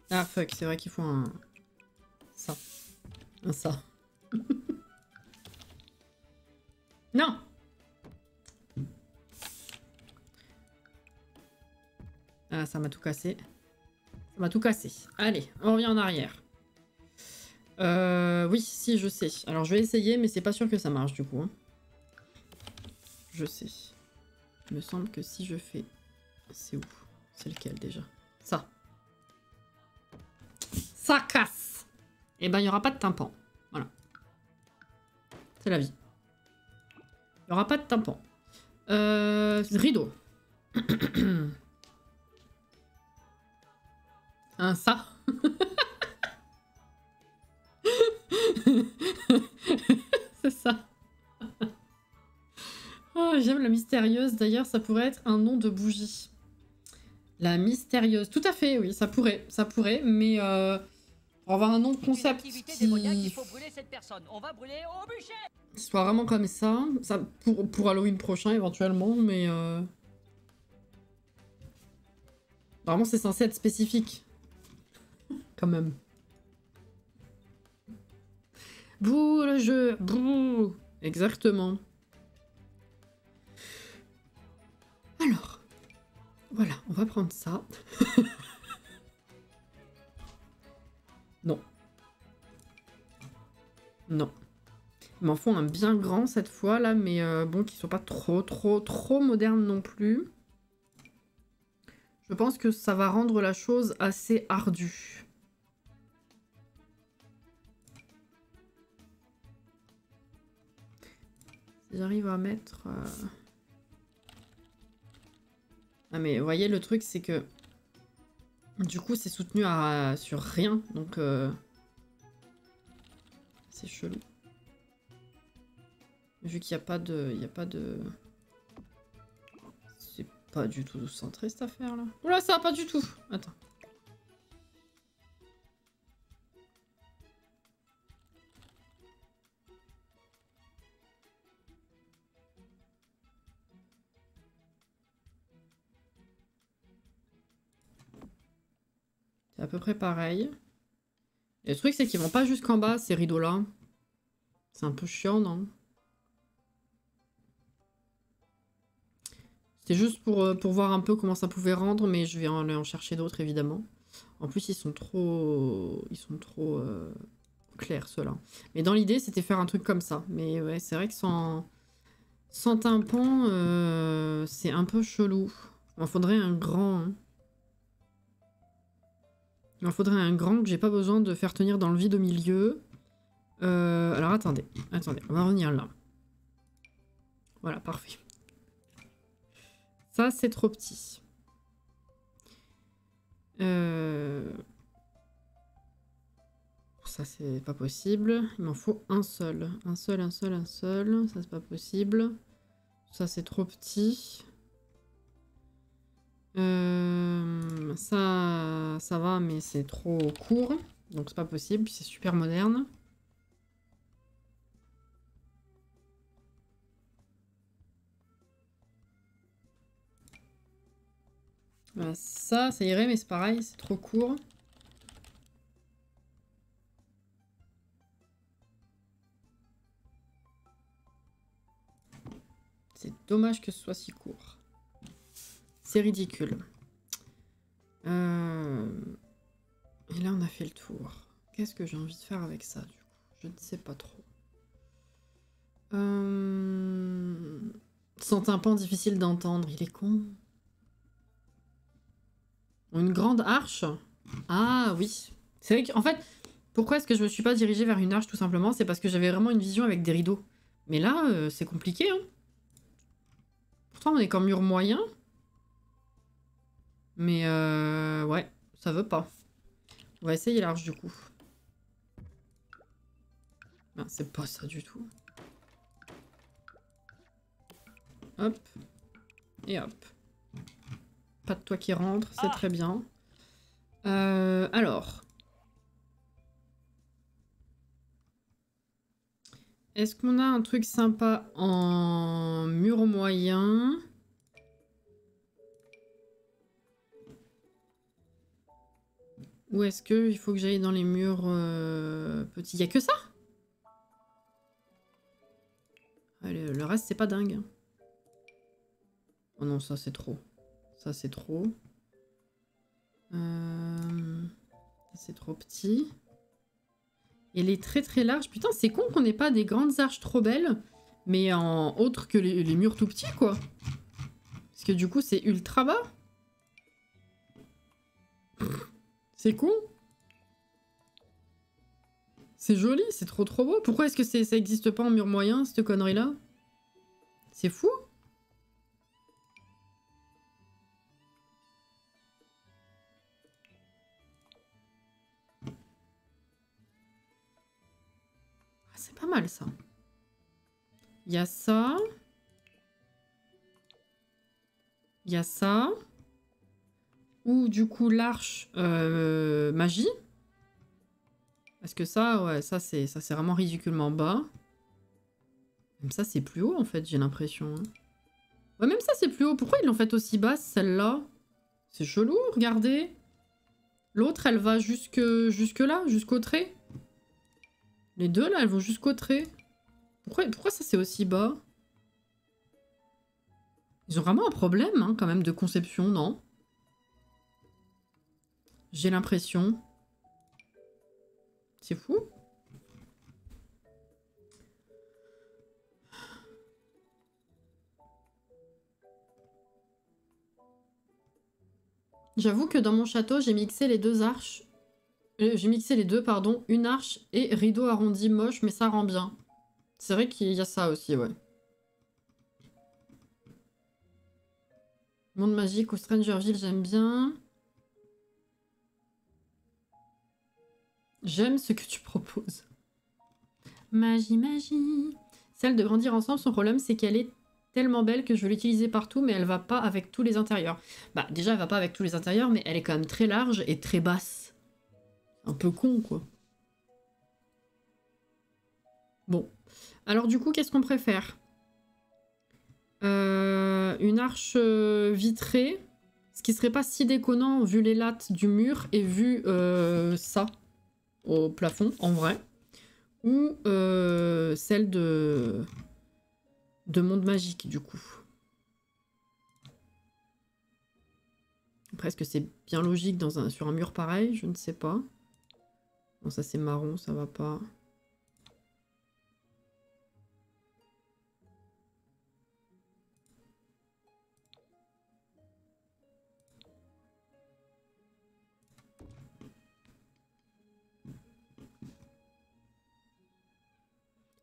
Ah fuck, c'est vrai qu'il faut un... Ça. Un ça. Non! Ah, ça m'a tout cassé. Ça m'a tout cassé. Allez, on revient en arrière. Oui, si, je sais. Alors, je vais essayer, mais c'est pas sûr que ça marche, du coup. Hein. Je sais. Il me semble que si je fais... C'est où? C'est lequel, déjà? Ça. Ça casse! Et ben, il n'y aura pas de tympan. Voilà. C'est la vie. Il n'y aura pas de tympan. Rideau. Un ça. C'est ça. Oh, j'aime la mystérieuse. D'ailleurs, ça pourrait être un nom de bougie. La mystérieuse. Tout à fait, oui, ça pourrait, mais pour avoir un nom de concept qui soit vraiment comme ça pour Halloween prochain éventuellement, mais vraiment c'est censé être spécifique, quand même. Bouh, le jeu, bouh, exactement. Alors, voilà, on va prendre ça. Non. Non. Ils m'en font un bien grand cette fois là, mais bon, qu'ils soient pas trop modernes non plus. Je pense que ça va rendre la chose assez ardue. Si j'arrive à mettre... Ah mais vous voyez, le truc c'est que... Du coup, c'est soutenu sur rien, donc c'est chelou. Vu qu'il n'y a pas de... C'est pas du tout centré cette affaire là. Oula, ça va pas du tout. Attends. C'est à peu près pareil. Et le truc, c'est qu'ils vont pas jusqu'en bas, ces rideaux-là. C'est un peu chiant, non? C'était juste pour voir un peu comment ça pouvait rendre, mais je vais en chercher d'autres, évidemment. En plus, ils sont trop clairs, ceux-là. Mais dans l'idée, c'était faire un truc comme ça. Mais ouais, c'est vrai que sans tympan, c'est un peu chelou. Il en faudrait un grand... Hein. Il en faudrait un grand que j'ai pas besoin de faire tenir dans le vide au milieu. Alors attendez, on va revenir là. Voilà, parfait. Ça, c'est trop petit. Ça, c'est pas possible. Il m'en faut un seul. Un seul. Ça, c'est pas possible. Ça, c'est trop petit. Ça va, mais c'est trop court. Donc, c'est pas possible. Puis, c'est super moderne. Ça irait, mais c'est pareil, c'est trop court. C'est dommage que ce soit si court. C'est ridicule. Et là, on a fait le tour. Qu'est-ce que j'ai envie de faire avec ça, du coup? Je ne sais pas trop. Sans tympan, difficile d'entendre. Il est con. Une grande arche? Ah oui. C'est vrai qu'en fait, pourquoi est-ce que je me suis pas dirigée vers une arche, tout simplement? C'est parce que j'avais vraiment une vision avec des rideaux. Mais là, c'est compliqué, hein. Pourtant, on est qu'en mur moyen. Mais ouais, ça veut pas. On va essayer l'arche, du coup. Ah, c'est pas ça du tout. Hop. Et hop. Pas de toi qui rentre, c'est très bien. Alors. Est-ce qu'on a un truc sympa en mur moyen? Ou est-ce qu'il faut que j'aille dans les murs petits? Il y a que ça? Allez, le reste, c'est pas dingue. Oh non, ça, c'est trop. Ça, c'est trop. C'est trop petit. Et les très très larges. Putain, c'est con qu'on n'ait pas des grandes arches trop belles, mais en autre que les murs tout petits, quoi. Parce que du coup, c'est ultra bas. C'est con. C'est joli, c'est trop trop beau. Pourquoi est-ce que ça existe pas en mur moyen, cette connerie-là? C'est fou. Ah, c'est pas mal, ça. Il y a ça. Il y a ça. Ou du coup, l'arche magie. Parce que ça, ouais, ça c'est vraiment ridiculement bas. Même ça, c'est plus haut, en fait, j'ai l'impression. Hein. Ouais, même ça, c'est plus haut. Pourquoi ils l'ont fait aussi basse, celle-là? C'est chelou, regardez. L'autre, elle va jusque là, jusqu'au trait. Les deux, là, elles vont jusqu'au trait. Pourquoi ça, c'est aussi bas? Ils ont vraiment un problème, hein, quand même, de conception, non? J'ai l'impression. C'est fou. J'avoue que dans mon château, j'ai mixé les deux arches. J'ai mixé les deux, pardon. Une arche et rideau arrondi moche, mais ça rend bien. C'est vrai qu'il y a ça aussi, ouais. Monde magique ou Strangerville, j'aime bien. J'aime ce que tu proposes. Magie, magie. Celle de grandir ensemble, son problème, c'est qu'elle est tellement belle que je veux l'utiliser partout, mais elle va pas avec tous les intérieurs. Bah, déjà, elle va pas avec tous les intérieurs, mais elle est quand même très large et très basse. Un peu con, quoi. Bon. Alors, du coup, qu'est-ce qu'on préfère? Une arche vitrée, ce qui serait pas si déconnant vu les lattes du mur et vu ça au plafond, en vrai. Ou celle de Monde Magique, du coup. Presque c'est bien logique sur un mur pareil, je ne sais pas. Bon, ça c'est marron, ça va pas.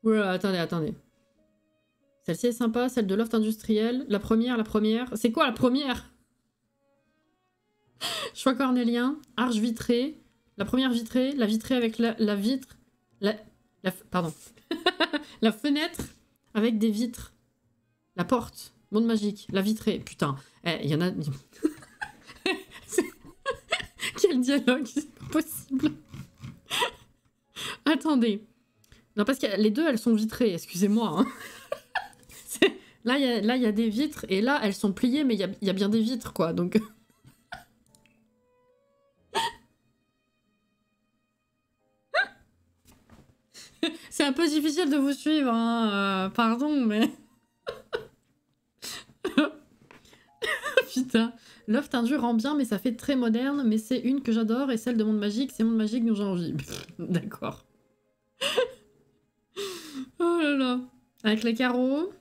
Oula, attendez. Celle-ci est sympa, celle de loft industriel. La première. C'est quoi la première? Choix cornélien, arche vitrée. La première vitrée, la vitrée avec la vitre. Pardon. La fenêtre avec des vitres. La porte. Monde magique. La vitrée. Putain. Il y en a... Quel dialogue, c'est pas possible. Attendez. Non, parce que les deux, elles sont vitrées, excusez-moi. Hein. Là, il y a des vitres, et là, elles sont pliées, mais il y a bien des vitres, quoi, donc... C'est un peu difficile de vous suivre, hein. Pardon, mais... Putain. Loft indu rend bien, mais ça fait très moderne, mais c'est une que j'adore, et celle de Monde Magique, c'est Monde Magique dont j'ai envie. D'accord. Oh là là. Avec les carreaux.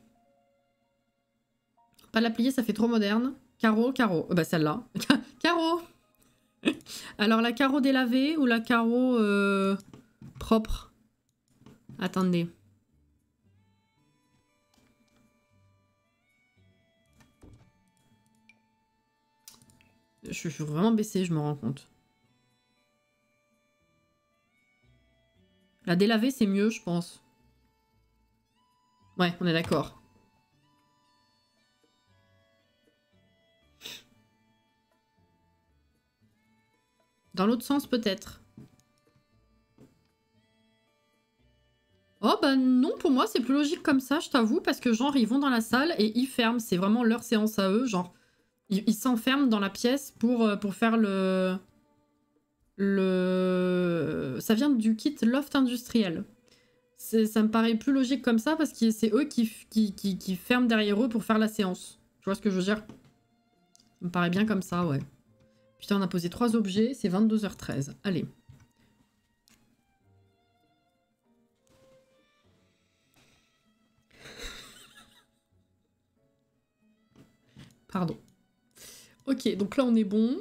Pas la plier, ça fait trop moderne. Carreau. Bah celle-là. Carreau. Alors la carreau délavée ou la carreau propre? Attendez. Je suis vraiment baissée, je me rends compte. La délavée, c'est mieux, je pense. Ouais, on est d'accord. Dans l'autre sens, peut-être. Oh bah non, pour moi, c'est plus logique comme ça, je t'avoue, parce que genre, ils vont dans la salle et ils ferment. C'est vraiment leur séance à eux, genre... Ils s'enferment dans la pièce pour faire le... Ça vient du kit loft industriel. Ça me paraît plus logique comme ça parce que c'est eux qui ferment derrière eux pour faire la séance. Tu vois ce que je veux dire? Ça me paraît bien comme ça, ouais. Putain, on a posé 3 objets, c'est 22h13. Allez. Pardon. Ok, donc là on est bon.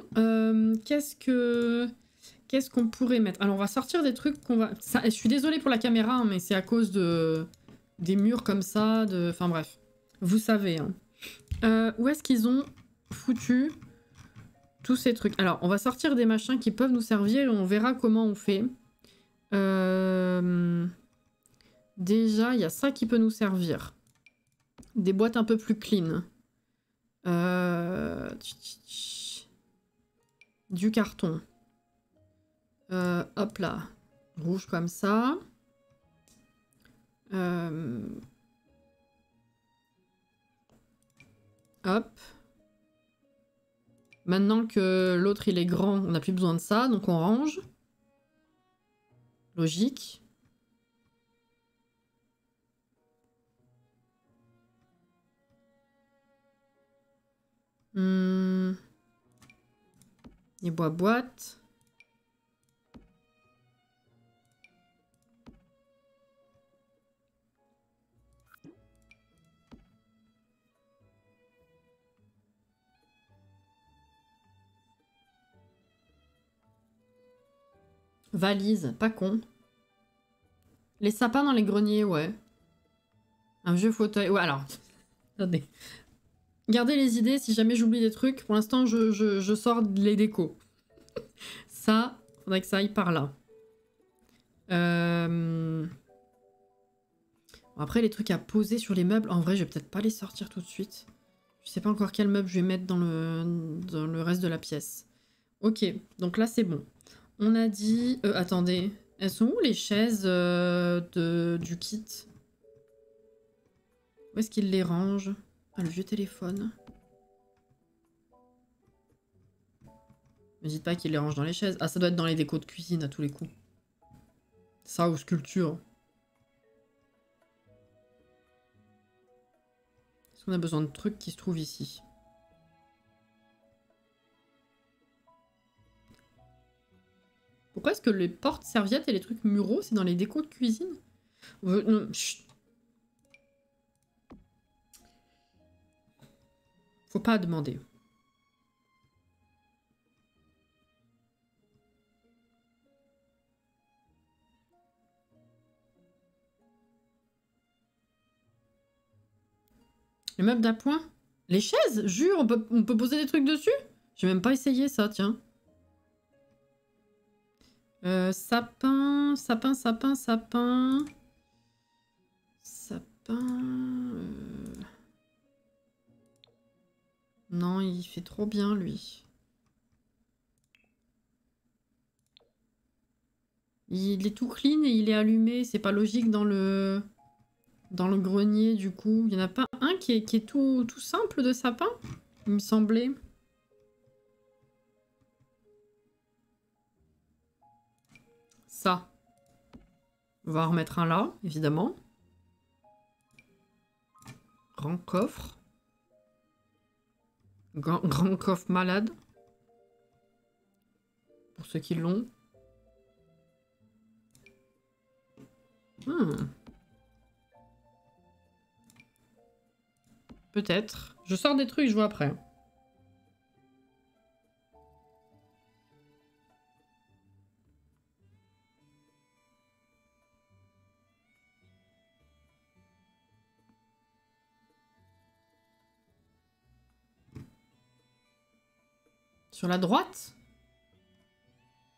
Qu'est-ce qu'on pourrait mettre? Alors on va sortir des trucs qu'on va... je suis désolée pour la caméra, hein, mais c'est à cause des murs comme ça, enfin bref. Vous savez. Hein. Où est-ce qu'ils ont foutu tous ces trucs? Alors on va sortir des machins qui peuvent nous servir et on verra comment on fait. Déjà, il y a ça qui peut nous servir. Des boîtes un peu plus clean. Du carton. Hop là. Rouge comme ça. Hop. Maintenant que l'autre il est grand, on n'a plus besoin de ça, donc on range. Logique. Les boîtes. Valise, pas con. Les sapins dans les greniers, ouais. Un vieux fauteuil. Ouais, alors. Attendez. Gardez les idées si jamais j'oublie des trucs. Pour l'instant, je sors les décos. Ça, faudrait que ça aille par là. Bon, après, les trucs à poser sur les meubles, en vrai, je vais peut-être pas les sortir tout de suite. Je sais pas encore quel meuble je vais mettre dans le reste de la pièce. Ok, donc là, c'est bon. On a dit... attendez, elles sont où les chaises du kit? Où est-ce qu'il les range? Ah, le vieux téléphone. Ne dites pas qu'il les range dans les chaises. Ah, ça doit être dans les décos de cuisine à tous les coups. Ça ou sculpture. Est-ce qu'on a besoin de trucs qui se trouvent ici? Pourquoi est-ce que les portes-serviettes et les trucs muraux, c'est dans les décos de cuisine? Non, chut. Faut pas demander. Les meubles d'appoint? Les chaises? Jure, on peut poser des trucs dessus? J'ai même pas essayé ça, tiens. Sapin, sapin, sapin, sapin. Sapin... Non, il fait trop bien, lui. Il est tout clean et il est allumé. C'est pas logique dans le grenier, du coup. Il y en a pas un qui est tout simple de sapin, il me semblait. Ça. On va en remettre un là, évidemment. Grand coffre. Grand coffre malade. Pour ceux qui l'ont. Peut-être. Je sors des trucs, je vois après. Sur la droite?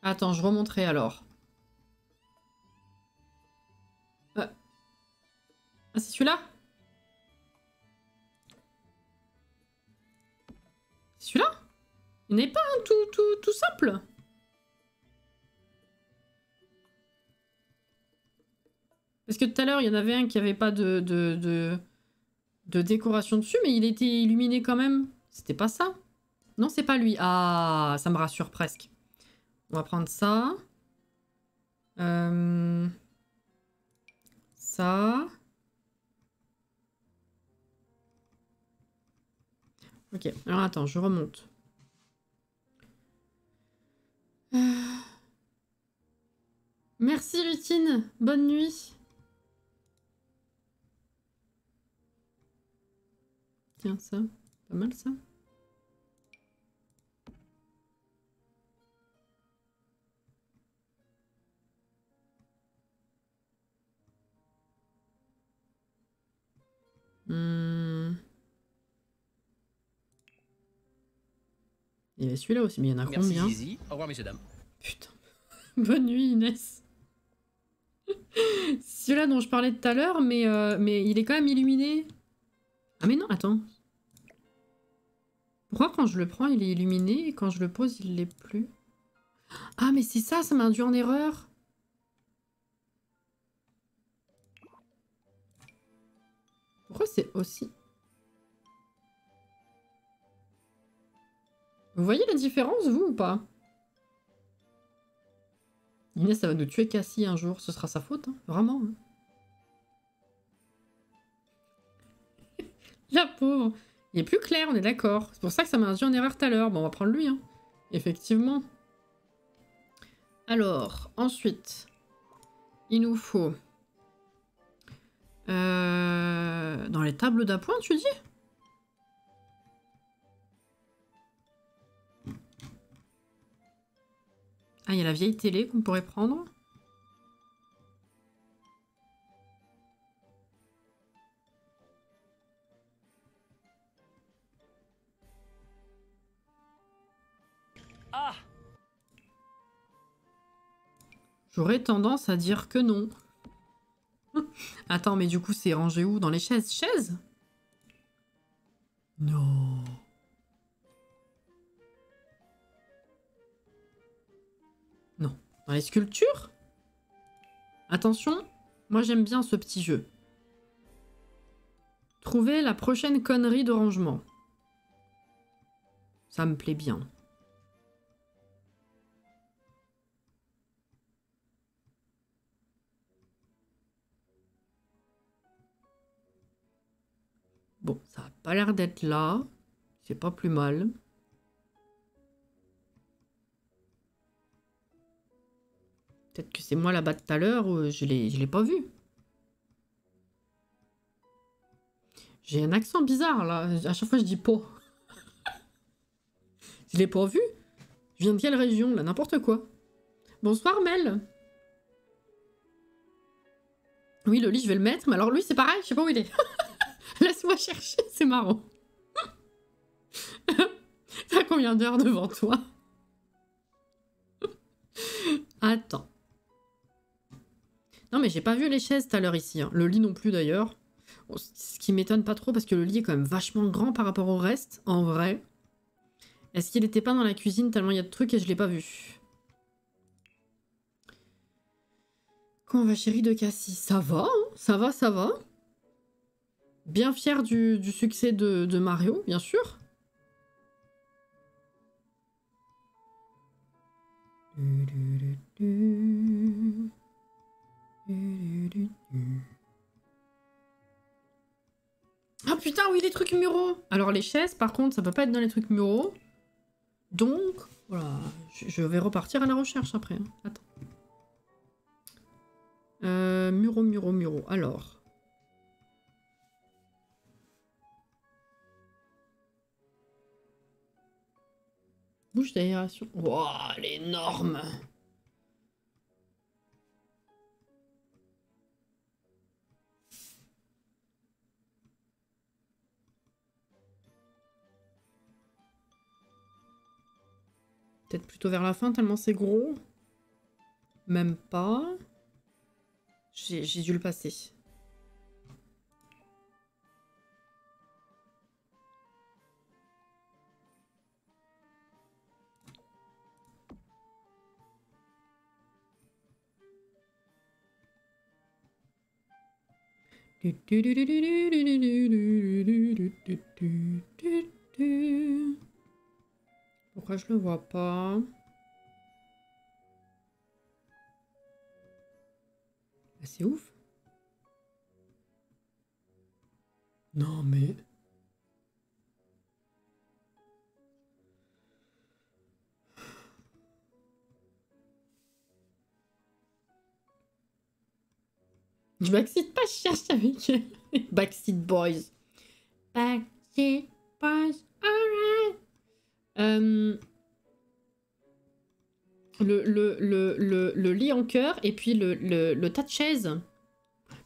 Attends, je remonterai alors. Ah, c'est celui-là? C'est celui-là? Il n'est pas un tout simple? Parce que tout à l'heure, il y en avait un qui avait pas de décoration dessus, mais il était illuminé quand même. C'était pas ça? Non, c'est pas lui. Ah, ça me rassure presque. On va prendre ça. Ça. Ok, alors attends, je remonte. Merci Rutine, bonne nuit. Tiens, ça, pas mal ça. Il y avait celui-là aussi, mais il y en a combien? Merci Zizi. Au revoir messieurs dames. Putain. Bonne nuit Inès. Celui-là dont je parlais tout à l'heure, mais il est quand même illuminé. Ah mais non, attends. Pourquoi quand je le prends, il est illuminé et quand je le pose, il l'est plus? Ah mais c'est ça, ça m'a induit en erreur. Pourquoi c'est aussi... Vous voyez la différence, vous, ou pas? Inès, ça va nous tuer Cassie un jour. Ce sera sa faute, hein. Vraiment. Hein. La pauvre. Il est plus clair, on est d'accord. C'est pour ça que ça m'a induit en erreur tout à l'heure. Bon, on va prendre lui, hein. Effectivement. Alors, ensuite, il nous faut... Dans les tables d'appoint, tu dis? Ah, il y a la vieille télé qu'on pourrait prendre. J'aurais tendance à dire que non. Attends, mais du coup, c'est rangé où? Dans les chaises? Chaises? Non. Non. Dans les sculptures? Attention, moi j'aime bien ce petit jeu. Trouver la prochaine connerie de rangement. Ça me plaît bien. Bon, ça a pas l'air d'être là. C'est pas plus mal. Peut-être que c'est moi là-bas de tout à l'heure où je l'ai pas vu. J'ai un accent bizarre là. À chaque fois je dis pas. Je l'ai pas vu. Je viens de quelle région là? N'importe quoi. Bonsoir Mel. Oui, le lit je vais le mettre. Mais alors lui c'est pareil, je sais pas où il est. Laisse-moi chercher, c'est marrant. T'as combien d'heures devant toi? Attends. Non mais j'ai pas vu les chaises tout à l'heure ici. Hein. Le lit non plus d'ailleurs. Bon, ce qui m'étonne pas trop parce que le lit est quand même vachement grand par rapport au reste, en vrai. Est-ce qu'il était pas dans la cuisine tellement il y a de trucs et je l'ai pas vu? Comment va chérie de Cassis? Ça va, hein, ça va, ça va. Bien fier du succès de Mario, bien sûr. Ah putain, oui, les trucs muraux. Alors les chaises, par contre, ça peut pas être dans les trucs muraux. Donc, voilà, je vais repartir à la recherche après. Hein. Attends. Muraux. Alors. Bouche d'aération. Wouah, elle est énorme. Peut-être plutôt vers la fin, tellement c'est gros. Même pas. J'ai dû le passer. Pourquoi je le vois pas? C'est ouf. Non mais... Je m'excite pas, je cherche avec Backseat Boys. Backseat Boys, alright. Le lit en cœur et puis le tas de chaises.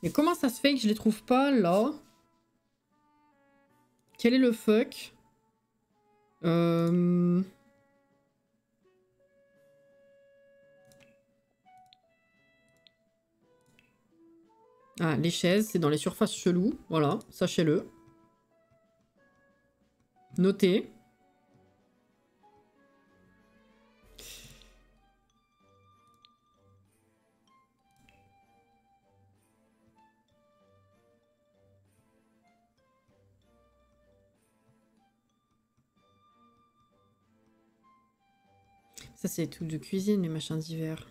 Mais comment ça se fait que je les trouve pas là? Quel est le fuck? Ah, les chaises, c'est dans les surfaces cheloues. Voilà, sachez-le. Notez. Ça, c'est tout de cuisine, les machins d'hiver.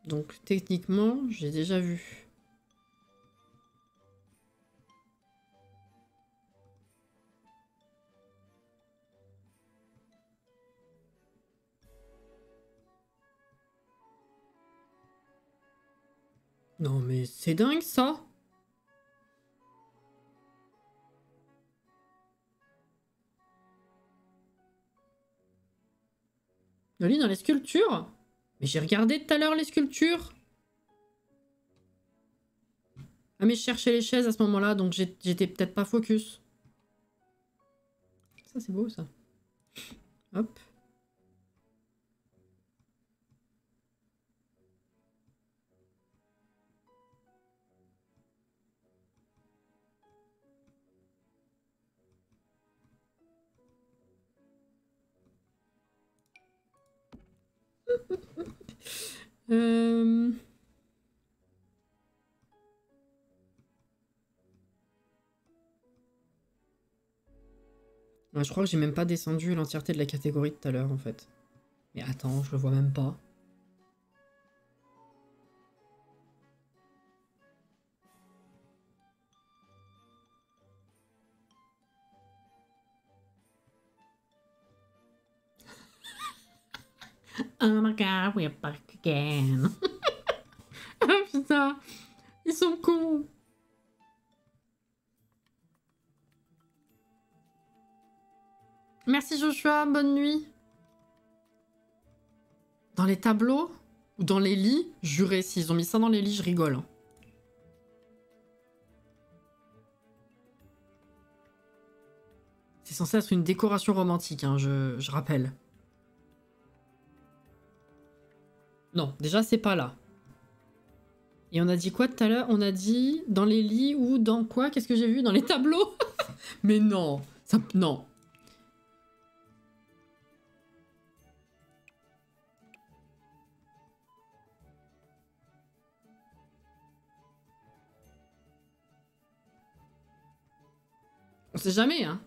Donc, techniquement, j'ai déjà vu. Non, mais c'est dingue, ça! Le lit dans les sculptures? Mais j'ai regardé tout à l'heure les sculptures! Ah mais je cherchais les chaises à ce moment-là, donc j'étais peut-être pas focus. Ça c'est beau ça. Hop. Euh... Ouais, je crois que j'ai même pas descendu l'entièreté de la catégorie de tout à l'heure en fait. Mais attends, je le vois même pas. Oh my god, we're back again. Ah putain, ils sont cons. Merci Joshua, bonne nuit. Dans les tableaux ou dans les lits, juré, s'ils ont mis ça dans les lits, je rigole. C'est censé être une décoration romantique, hein, je rappelle. Non, déjà c'est pas là. Et on a dit quoi tout à l'heure? On a dit dans les lits ou dans quoi? Qu'est-ce que j'ai vu? Dans les tableaux? Mais non, ça, non. On sait jamais, hein.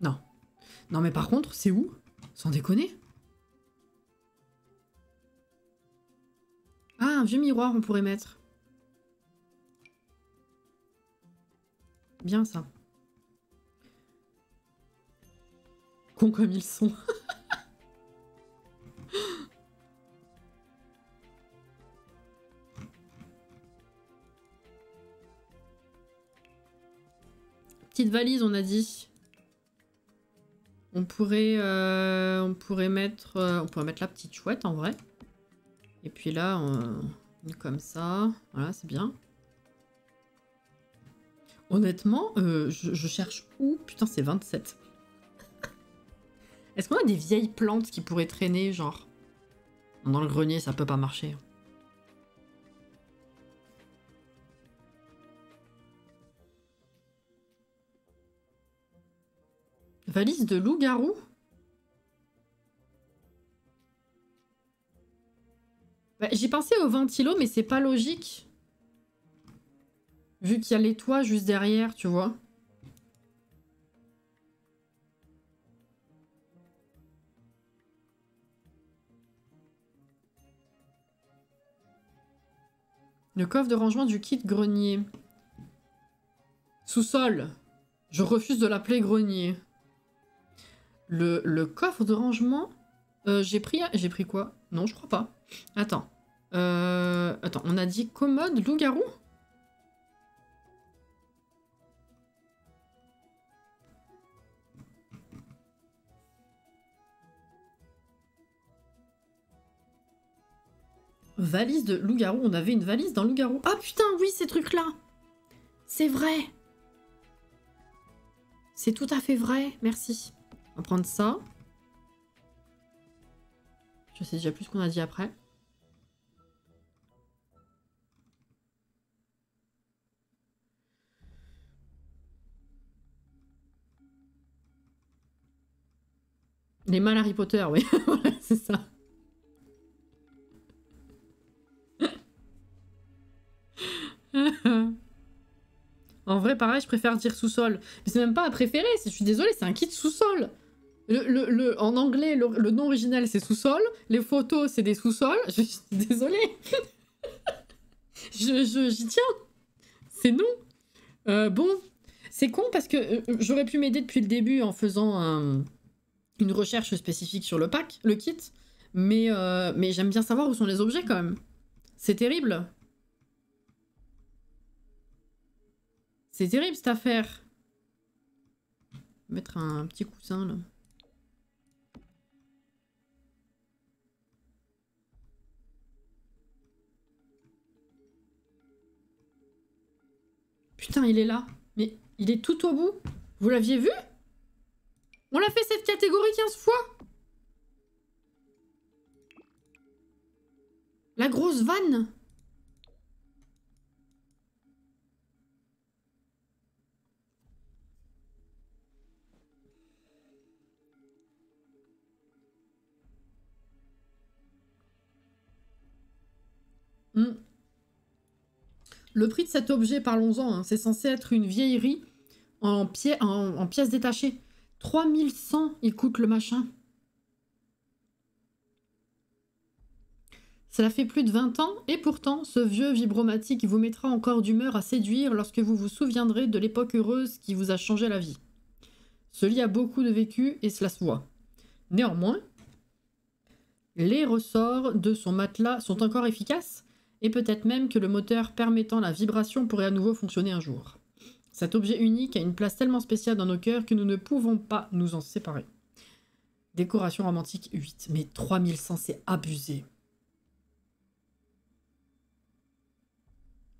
Non. Non mais par contre, c'est où? Sans déconner. Ah, un vieux miroir on pourrait mettre. Bien ça. Cons comme ils sont. Petite valise, on a dit. On pourrait mettre la petite chouette en vrai. Et puis là, comme ça. Voilà, c'est bien. Honnêtement, je cherche où? Putain, c'est 27. Est-ce qu'on a des vieilles plantes qui pourraient traîner, genre? Dans le grenier, ça peut pas marcher. Valise de loup-garou? Bah, j'ai pensé au ventilo, mais c'est pas logique. Vu qu'il y a les toits juste derrière, tu vois. Le coffre de rangement du kit grenier. Sous-sol. Je refuse de l'appeler grenier. Le coffre de rangement... j'ai pris quoi? Non, je crois pas. Attends. Attends, on a dit commode loup-garou? Valise de loup-garou. On avait une valise dans loup-garou. Ah putain, oui, ces trucs-là. C'est vrai. C'est tout à fait vrai. Merci. On va prendre ça. Je sais déjà plus ce qu'on a dit après. Les mâles Harry Potter, oui. Voilà, c'est ça. En vrai, pareil, je préfère dire sous-sol. Mais c'est même pas à préférer, je suis désolée, c'est un kit sous-sol. En anglais, le nom original, c'est sous-sol. Les photos, c'est des sous-sols. Je suis désolée. J'y tiens. C'est non. Bon, c'est con parce que j'aurais pu m'aider depuis le début en faisant une recherche spécifique sur le pack, le kit. Mais j'aime bien savoir où sont les objets quand même. C'est terrible. C'est terrible cette affaire. Mettre un petit coussin là. Putain, il est là. Mais il est tout au bout. Vous l'aviez vu? On l'a fait cette catégorie 15 fois. La grosse vanne. Hmm. Le prix de cet objet, parlons-en, hein, c'est censé être une vieillerie en pièces détachées. 3100, il coûte le machin. Cela fait plus de 20 ans, et pourtant, ce vieux vibromatique vous mettra encore d'humeur à séduire lorsque vous vous souviendrez de l'époque heureuse qui vous a changé la vie. Ce lit a beaucoup de vécu, et cela se voit. Néanmoins, les ressorts de son matelas sont encore efficaces, et peut-être même que le moteur permettant la vibration pourrait à nouveau fonctionner un jour. Cet objet unique a une place tellement spéciale dans nos cœurs que nous ne pouvons pas nous en séparer. Décoration romantique 8, mais 3100 c'est abusé.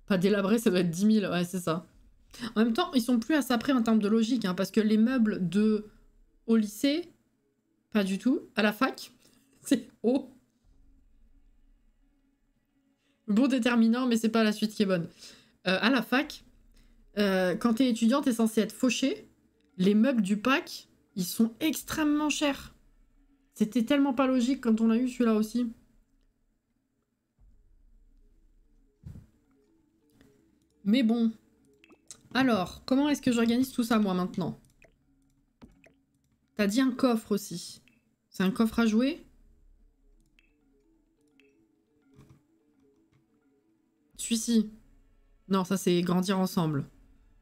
Pas délabré, ça doit être 10 000, ouais c'est ça. En même temps, ils sont plus à ça près en termes de logique, hein, parce que les meubles au lycée, pas du tout. À la fac, c'est haut. Bon déterminant, mais c'est pas la suite qui est bonne. À la fac, quand t'es étudiant, t'es censé être fauché. Les meubles du pack, ils sont extrêmement chers. C'était tellement pas logique quand on l'a eu celui-là aussi. Mais bon. Alors, comment est-ce que j'organise tout ça moi maintenant? T'as dit un coffre aussi. C'est un coffre à jouer? Celui-ci. Non, ça c'est grandir ensemble.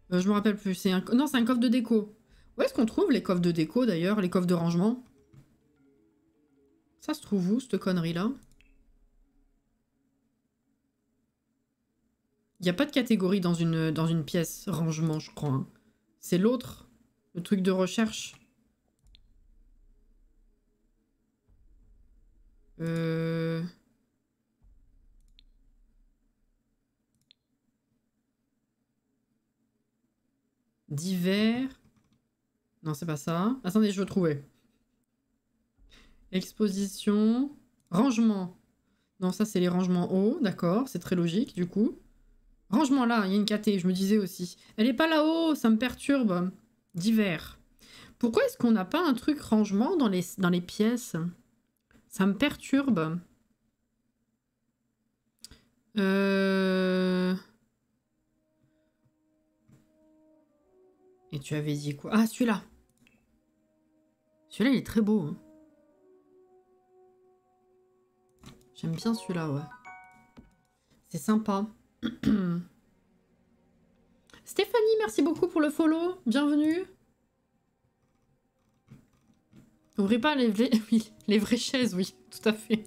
Je me rappelle plus. Non, c'est un coffre de déco. Où est-ce qu'on trouve les coffres de déco d'ailleurs? Les coffres de rangement? Ça se trouve où, cette connerie-là? Il n'y a pas de catégorie dans une pièce rangement, je crois. Hein. C'est l'autre. Le truc de recherche. Divers. Non, c'est pas ça. Attendez, je veux trouver. Exposition. Rangement. Non, ça, c'est les rangements hauts. D'accord, c'est très logique, du coup. Rangement là, il y a une caté, je me disais aussi. Elle est pas là-haut, ça me perturbe. Divers. Pourquoi est-ce qu'on n'a pas un truc rangement dans les pièces? Ça me perturbe. Et tu avais dit quoi? Ah, celui-là. Celui-là, il est très beau. Hein. J'aime bien celui-là, ouais. C'est sympa. Stéphanie, merci beaucoup pour le follow. Bienvenue. Ouvrez pas les vraies chaises, oui. Tout à fait.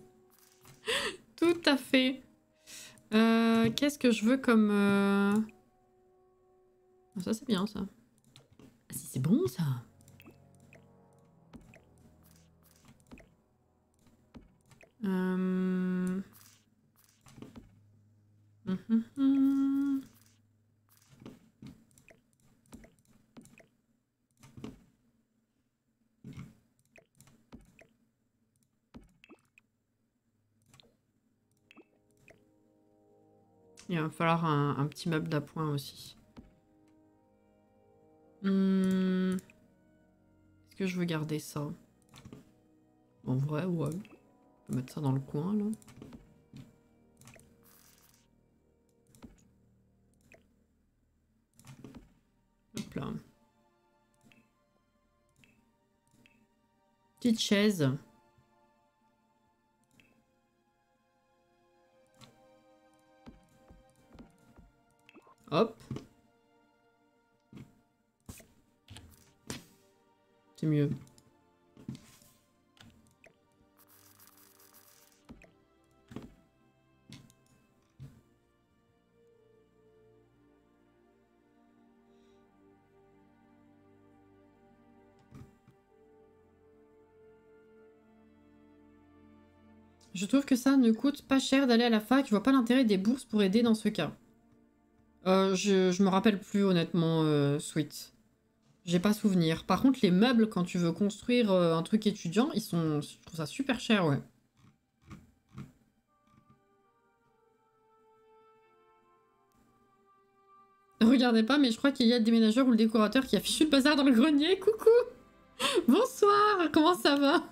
Tout à fait. Qu'est-ce que je veux comme... Ça, c'est bien, ça. Ah, si, c'est bon, ça. Il va falloir un petit meuble d'appoint aussi. Est-ce que je veux garder ça? En vrai, ouais. Je peux mettre ça dans le coin, là. Hop là. Petite chaise. Hop. C'est mieux. Je trouve que ça ne coûte pas cher d'aller à la fac. Je vois pas l'intérêt des bourses pour aider dans ce cas. Je me rappelle plus honnêtement, Sweet. J'ai pas souvenir. Par contre, les meubles, quand tu veux construire un truc étudiant, ils sont... Je trouve ça super cher, ouais. Regardez pas, mais je crois qu'il y a le déménageur ou le décorateur qui a fichu le bazar dans le grenier. Coucou. Bonsoir, comment ça va?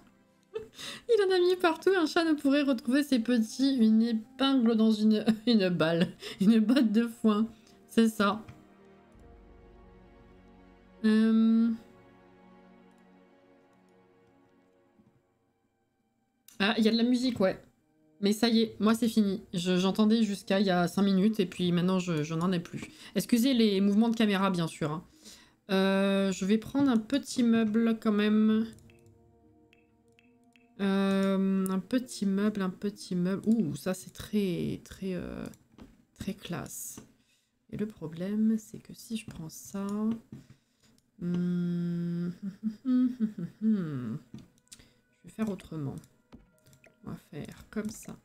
Il en a mis partout. Un chat ne pourrait retrouver ses petits. Une épingle dans une balle. Une botte de foin. C'est ça. Ah, il y a de la musique, ouais. Mais ça y est, moi c'est fini. J'entendais jusqu'à il y a 5 minutes et puis maintenant je n'en ai plus. Excusez les mouvements de caméra bien sûr. Hein. Je vais prendre un petit meuble quand même. Un petit meuble. Ouh, ça c'est très classe. Et le problème c'est que si je prends ça... Je vais faire autrement. On va faire comme ça.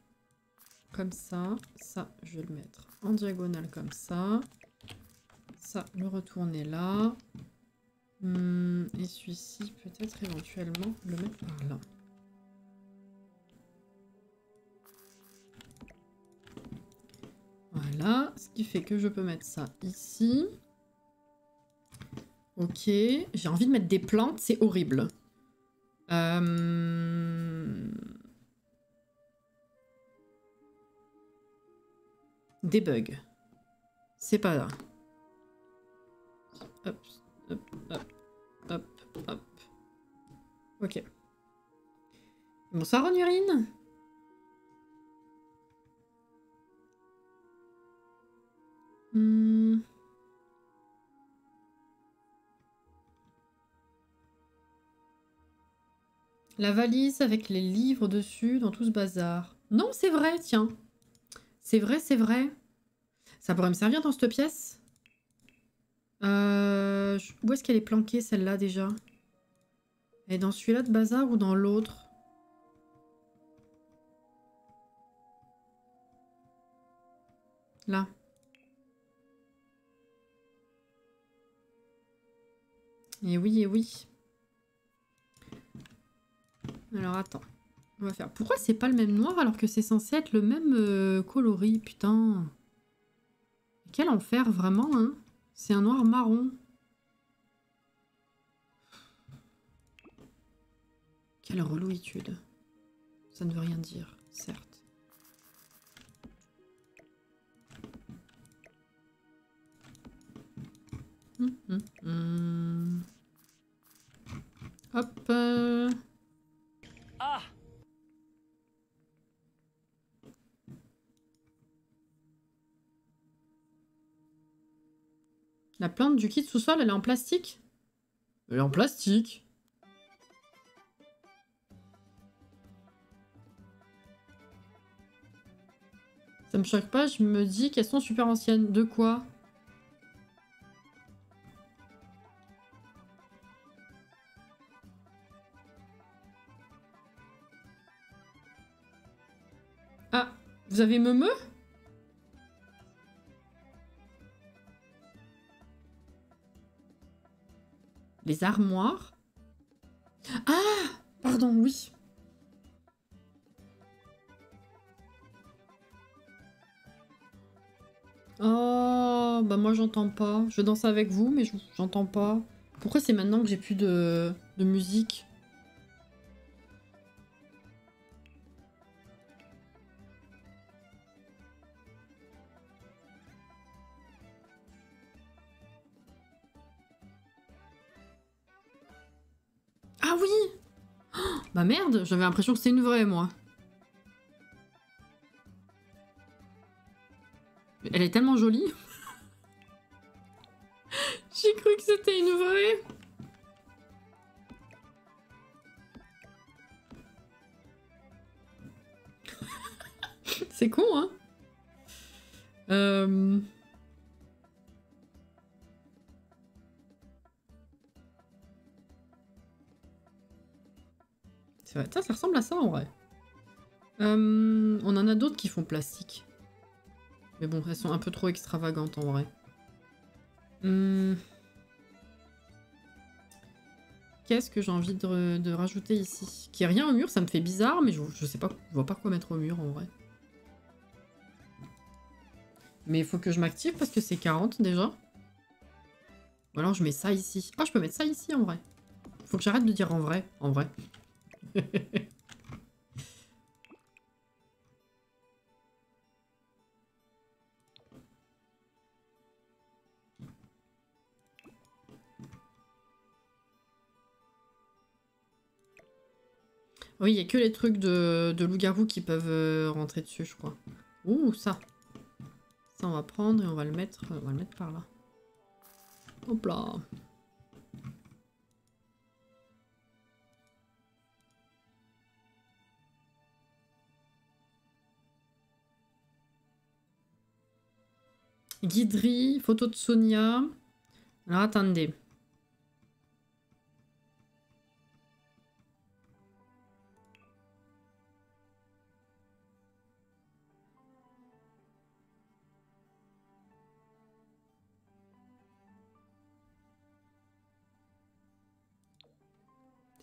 Comme ça. Ça, je vais le mettre en diagonale comme ça. Ça, le retourner là. Et celui-ci, peut-être éventuellement le mettre par là. Voilà. Ce qui fait que je peux mettre ça ici. Ok. J'ai envie de mettre des plantes, c'est horrible. Debug. C'est pas là. Hop, hop, hop, hop, hop. Ok. Bonsoir, Onurine. La valise avec les livres dessus dans tout ce bazar. Non, c'est vrai, tiens. C'est vrai, c'est vrai. Ça pourrait me servir dans cette pièce. Où est-ce qu'elle est planquée, celle-là, déjà? Elle est dans celui-là de bazar ou dans l'autre? Là. Et oui, et oui. Alors, attends. On va faire... Pourquoi c'est pas le même noir alors que c'est censé être le même coloris? Putain. Quel enfer, vraiment, hein? C'est un noir marron. Quelle relouitude. Ça ne veut rien dire, certes. Hop. Ah! La plante du kit sous-sol, elle est en plastique? Elle est en plastique. Ça me choque pas, je me dis qu'elles sont super anciennes. De quoi? Ah, vous avez meumeux? Les armoires? Ah! Pardon, oui. Oh, bah moi j'entends pas. Je danse avec vous, mais j'entends pas. Pourquoi c'est maintenant que j'ai plus de musique? Ah oui! Oh, bah merde, j'avais l'impression que c'était une vraie, moi. Elle est tellement jolie. J'ai cru que c'était une vraie. C'est con, hein? C'est vrai. Ça ressemble à ça, en vrai. On en a d'autres qui font plastique. Mais bon, elles sont un peu trop extravagantes, en vrai. Qu'est-ce que j'ai envie de rajouter ici? Qu'il n'y ait rien au mur, ça me fait bizarre, mais je sais pas, je vois pas quoi mettre au mur, en vrai. Mais il faut que je m'active parce que c'est 40 déjà. Ou alors je mets ça ici. Ah, je peux mettre ça ici en vrai. Faut que j'arrête de dire en vrai. En vrai. Oui, il n'y a que les trucs de loup-garou qui peuvent rentrer dessus, je crois. Ouh, ça. Ça, on va prendre et on va le mettre par là. Hop là. Guiderie, photo de Sonia. Alors, attendez.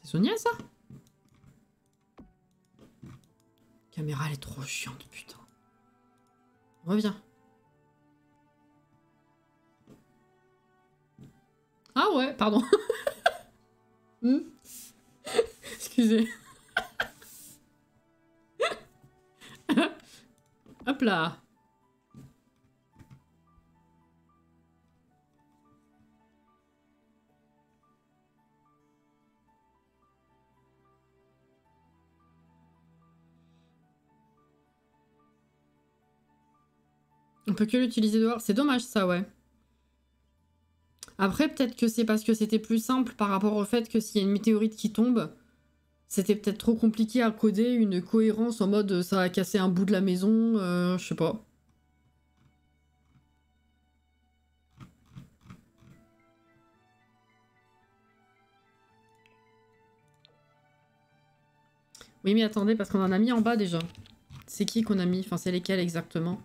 C'est Sonia, ça? La caméra, elle est trop chiante, putain. Reviens. Ah ouais, pardon. Excusez. Hop là. On peut que l'utiliser dehors. C'est dommage ça, ouais. Après, peut-être que c'est parce que c'était plus simple par rapport au fait que s'il y a une météorite qui tombe, c'était peut-être trop compliqué à coder une cohérence en mode ça a cassé un bout de la maison, je sais pas. Oui, mais attendez, parce qu'on en a mis en bas déjà. C'est qui qu'on a mis? Enfin, c'est lesquels exactement?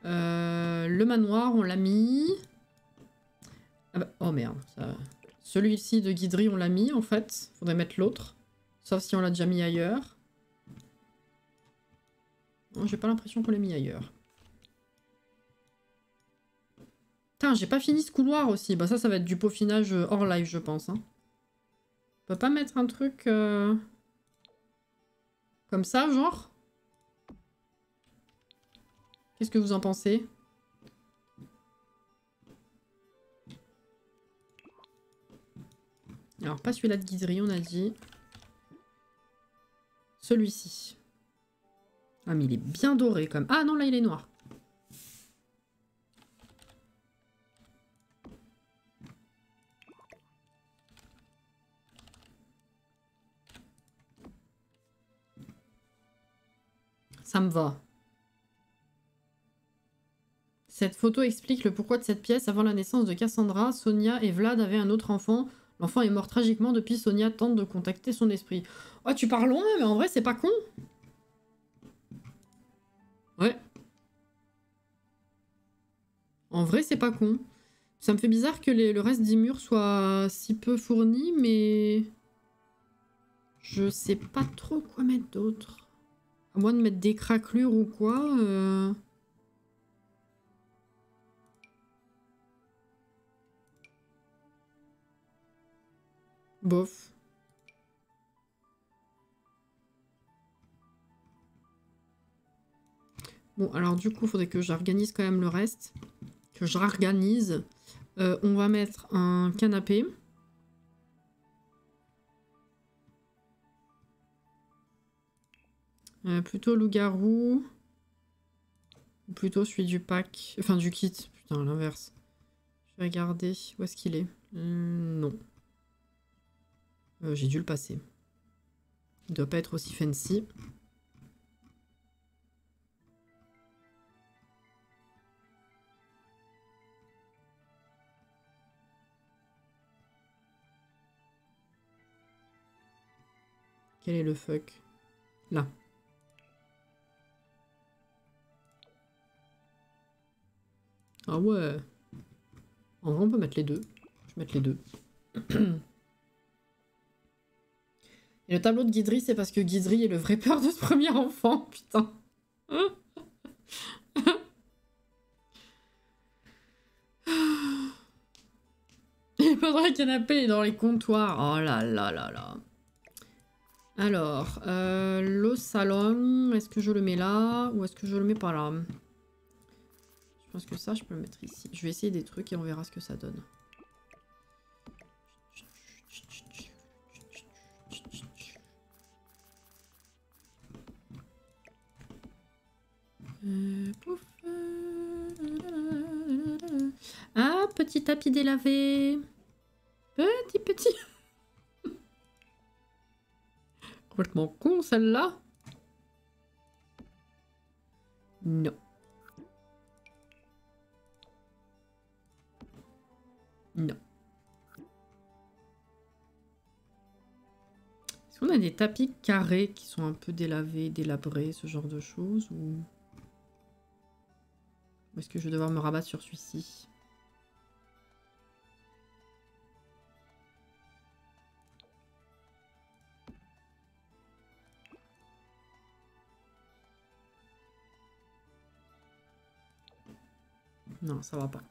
Le manoir, on l'a mis. Ah bah, oh merde. Ça... Celui-ci de guiderie, on l'a mis en fait. Faudrait mettre l'autre. Sauf si on l'a déjà mis ailleurs. Non, j'ai pas l'impression qu'on l'a mis ailleurs. Putain, j'ai pas fini ce couloir aussi. Bah ça va être du peaufinage hors live, je pense. Hein. On peut pas mettre un truc... comme ça, genre? Qu'est-ce que vous en pensez? Alors, pas celui-là de guiderie, on a dit. Celui-ci. Ah, mais il est bien doré, comme... Ah non, là, il est noir. Ça me va. Cette photo explique le pourquoi de cette pièce. Avant la naissance de Cassandra, Sonia et Vlad avaient un autre enfant. L'enfant est mort tragiquement. Depuis, Sonia tente de contacter son esprit. Oh, tu pars loin, mais en vrai, c'est pas con. Ouais. En vrai, c'est pas con. Ça me fait bizarre que le reste des murs soit si peu fourni, mais... Je sais pas trop quoi mettre d'autre. À moins de mettre des craquelures ou quoi. Bof. Bon, alors du coup, il faudrait que j'organise quand même le reste. Que je réorganise. On va mettre un canapé. Plutôt loup-garou. Ou plutôt celui du pack. Enfin, du kit. Putain, l'inverse. Je vais regarder. Où est-ce qu'il est, non. J'ai dû le passer. Il doit pas être aussi fancy. Quel est le fuck? Là. Ah ouais. En vrai, on peut mettre les deux. Je vais mettre les deux. Et le tableau de Guidry, c'est parce que Guidry est le vrai peur de ce premier enfant. Putain. Il est pas dans le canapé, il est dans les comptoirs. Oh là là là là. Alors, le salon, est-ce que je le mets là ou est-ce que je le mets pas là? Je pense que ça, je peux le mettre ici. Je vais essayer des trucs et on verra ce que ça donne. Pouf. Ah, petit tapis délavé. Petit. Complètement con celle-là. Non. Non. Est-ce qu'on a des tapis carrés qui sont un peu délavés, délabrés, ce genre de choses ou est-ce que je vais devoir me rabattre sur celui-ci? Non, ça va pas.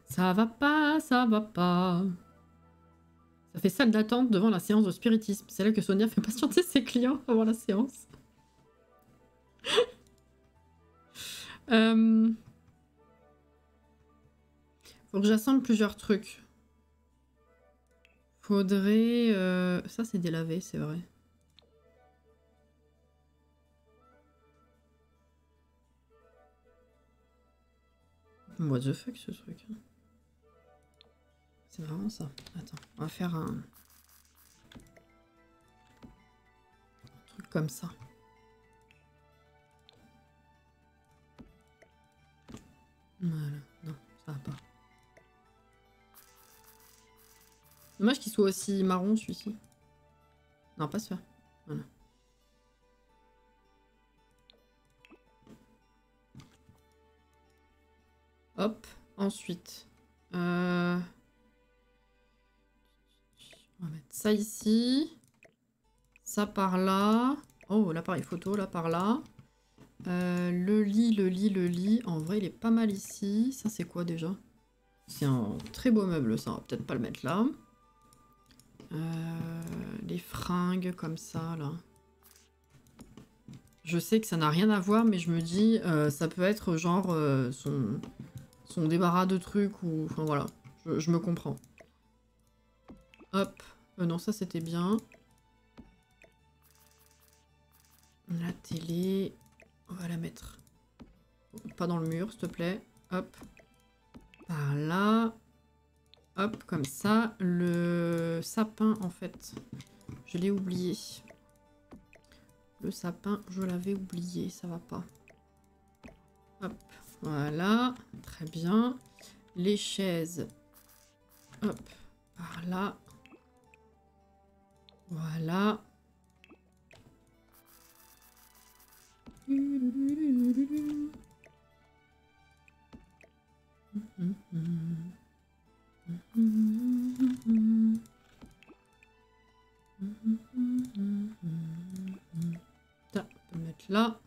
Ça va pas, ça va pas. Ça fait salle d'attente devant la séance de spiritisme. C'est là que Sonia fait patienter ses clients avant la séance. Faut que j'assemble plusieurs trucs. Faudrait... Ça, c'est délavé, c'est vrai. What the fuck, ce truc. C'est vraiment ça. Attends, on va faire un truc comme ça. Voilà, non, ça va pas. Dommage qu'il soit aussi marron celui-ci. Non, pas celui-là. Voilà. Hop, ensuite. On va mettre ça ici. Ça par là. Oh, l'appareil photo, là par là. Le lit. En vrai, il est pas mal ici. Ça, c'est quoi déjà? C'est un très beau meuble, ça. On va peut-être pas le mettre là. Les fringues comme ça, là. Je sais que ça n'a rien à voir, mais je me dis, ça peut être genre son débarras de trucs ou... Enfin, voilà. Je me comprends. Hop. Non, ça, c'était bien. La télé... On va la mettre... Pas dans le mur, s'il te plaît. Hop. Par là. Hop, comme ça. Le sapin, en fait, je l'ai oublié. Le sapin, je l'avais oublié. Ça va pas. Hop. Voilà. Très bien. Les chaises. Hop. Par là. Voilà. Ça, on peut le mettre là.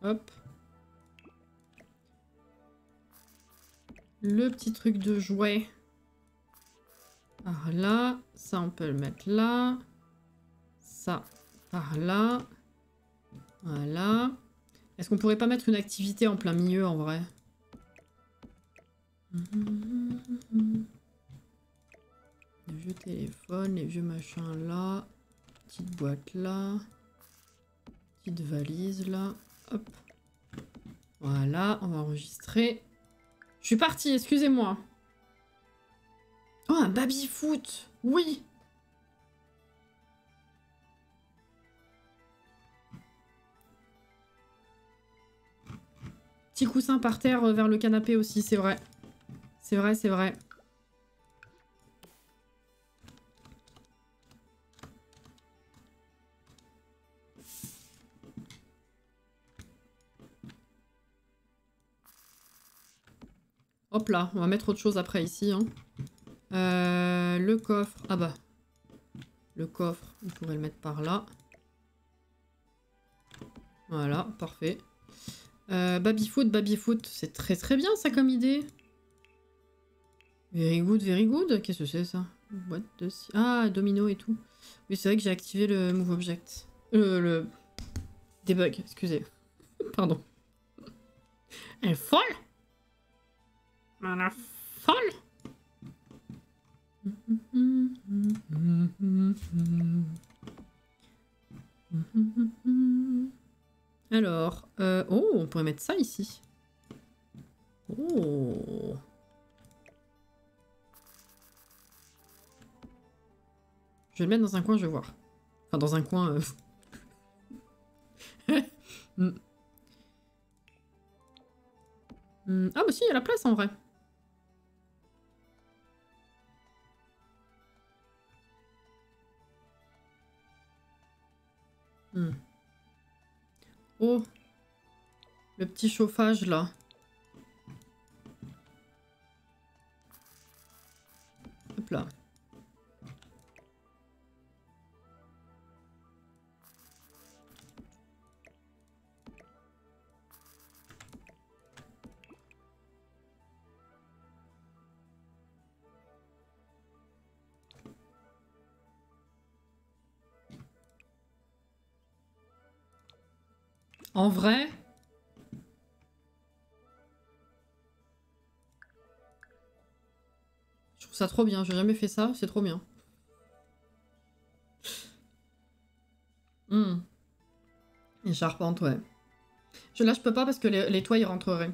Hop. Le petit truc de jouet. Par là. Ça, on peut le mettre là. Ça, par là. Voilà. Est-ce qu'on pourrait pas mettre une activité en plein milieu, en vrai? Les vieux téléphones, les vieux machins là. Petite boîte là. Petite valise là. Hop. Voilà, on va enregistrer. Je suis partie, excusez-moi. Oh, un baby-foot. Oui. Petit coussin par terre vers le canapé aussi, c'est vrai. C'est vrai, c'est vrai. Hop là, on va mettre autre chose après ici. Hein. Le coffre. Ah bah. Le coffre, on pourrait le mettre par là. Voilà, parfait. Baby-foot, c'est très très bien ça comme idée. Very good, very good. Qu'est-ce que c'est ça? Boîte de... Ah, domino et tout. Oui, c'est vrai que j'ai activé le Move Object. Le... Debug, excusez. Pardon. Elle est folle! Elle est folle! Alors, oh, on pourrait mettre ça ici. Oh. Je vais le mettre dans un coin, je vais voir. Enfin, dans un coin... Mm. Ah bah si, il y a la place en vrai. Oh, le petit chauffage là. Hop là. En vrai, je trouve ça trop bien. J'ai jamais fait ça, c'est trop bien. Et charpente, ouais. Là, je peux pas parce que les toits, ils rentreraient.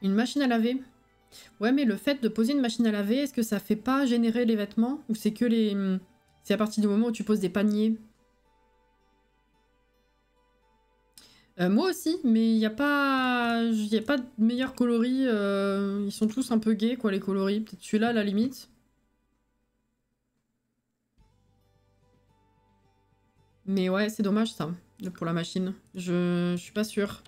Une machine à laver. Ouais, mais le fait de poser une machine à laver, est-ce que ça fait pas générer les vêtements? Ou c'est que les... C'est à partir du moment où tu poses des paniers? Moi aussi, mais il n'y a pas de meilleurs coloris. Ils sont tous un peu gays, quoi, les coloris. Peut-être celui-là, à la limite. Mais ouais, c'est dommage, ça, pour la machine. Je suis pas sûre.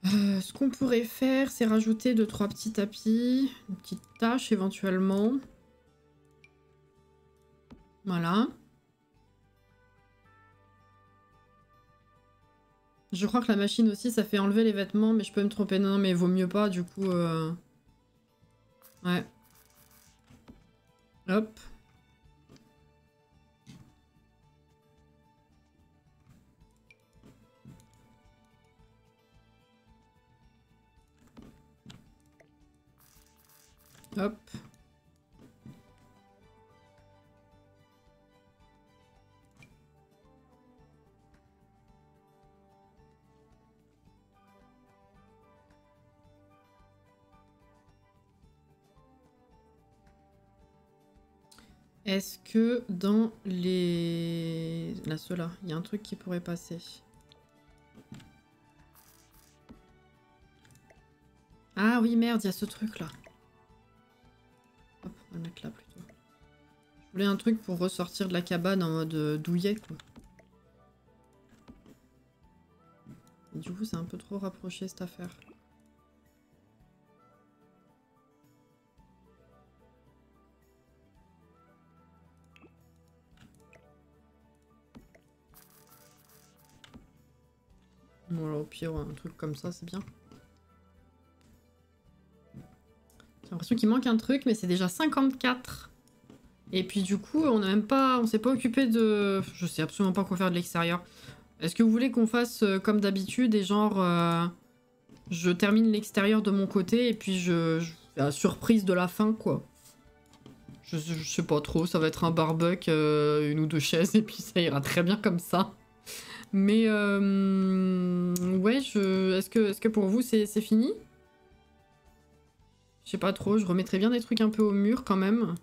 Ce qu'on pourrait faire, c'est rajouter 2-3 petits tapis. Une petite tâche, éventuellement. Voilà. Je crois que la machine aussi, ça fait enlever les vêtements, mais je peux me tromper. Non, mais vaut mieux pas, du coup... Ouais. Hop. Hop. Est-ce que dans les... Là, ceux-là, il y a un truc qui pourrait passer. Ah oui, merde, il y a ce truc-là. Hop, on va le mettre là, plutôt. Je voulais un truc pour ressortir de la cabane en mode douillet, quoi. Et du coup, c'est un peu trop rapproché, cette affaire. Voilà, au pire, un truc comme ça, c'est bien. J'ai l'impression qu'il manque un truc, mais c'est déjà 54. Et puis du coup, on n'a même pas... On s'est pas occupé de... Je sais absolument pas quoi faire de l'extérieur. Est-ce que vous voulez qu'on fasse comme d'habitude et genre... je termine l'extérieur de mon côté et puis je fais la surprise de la fin, quoi. Je sais pas trop, ça va être un barbecue, une ou deux chaises, et puis ça ira très bien comme ça. Mais ouais, est-ce que pour vous c'est fini? Je sais pas trop, je remettrais bien des trucs un peu au mur quand même.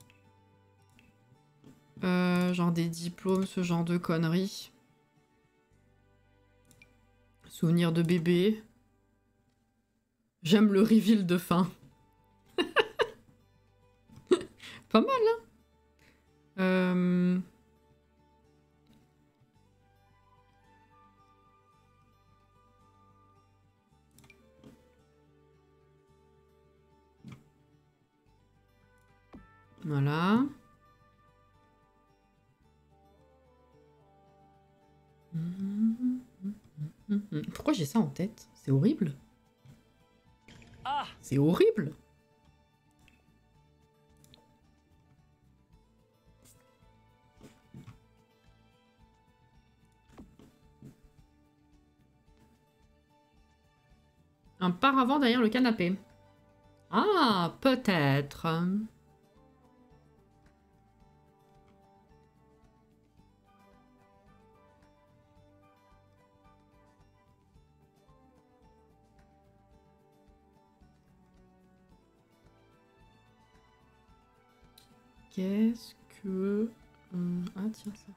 Genre des diplômes, ce genre de conneries. Souvenirs de bébé. J'aime le reveal de fin. Pas mal, hein. Voilà. Pourquoi j'ai ça en tête? C'est horrible. Ah! C'est horrible. Un paravent derrière le canapé. Ah, peut-être. Qu'est-ce que... Ah tiens ça.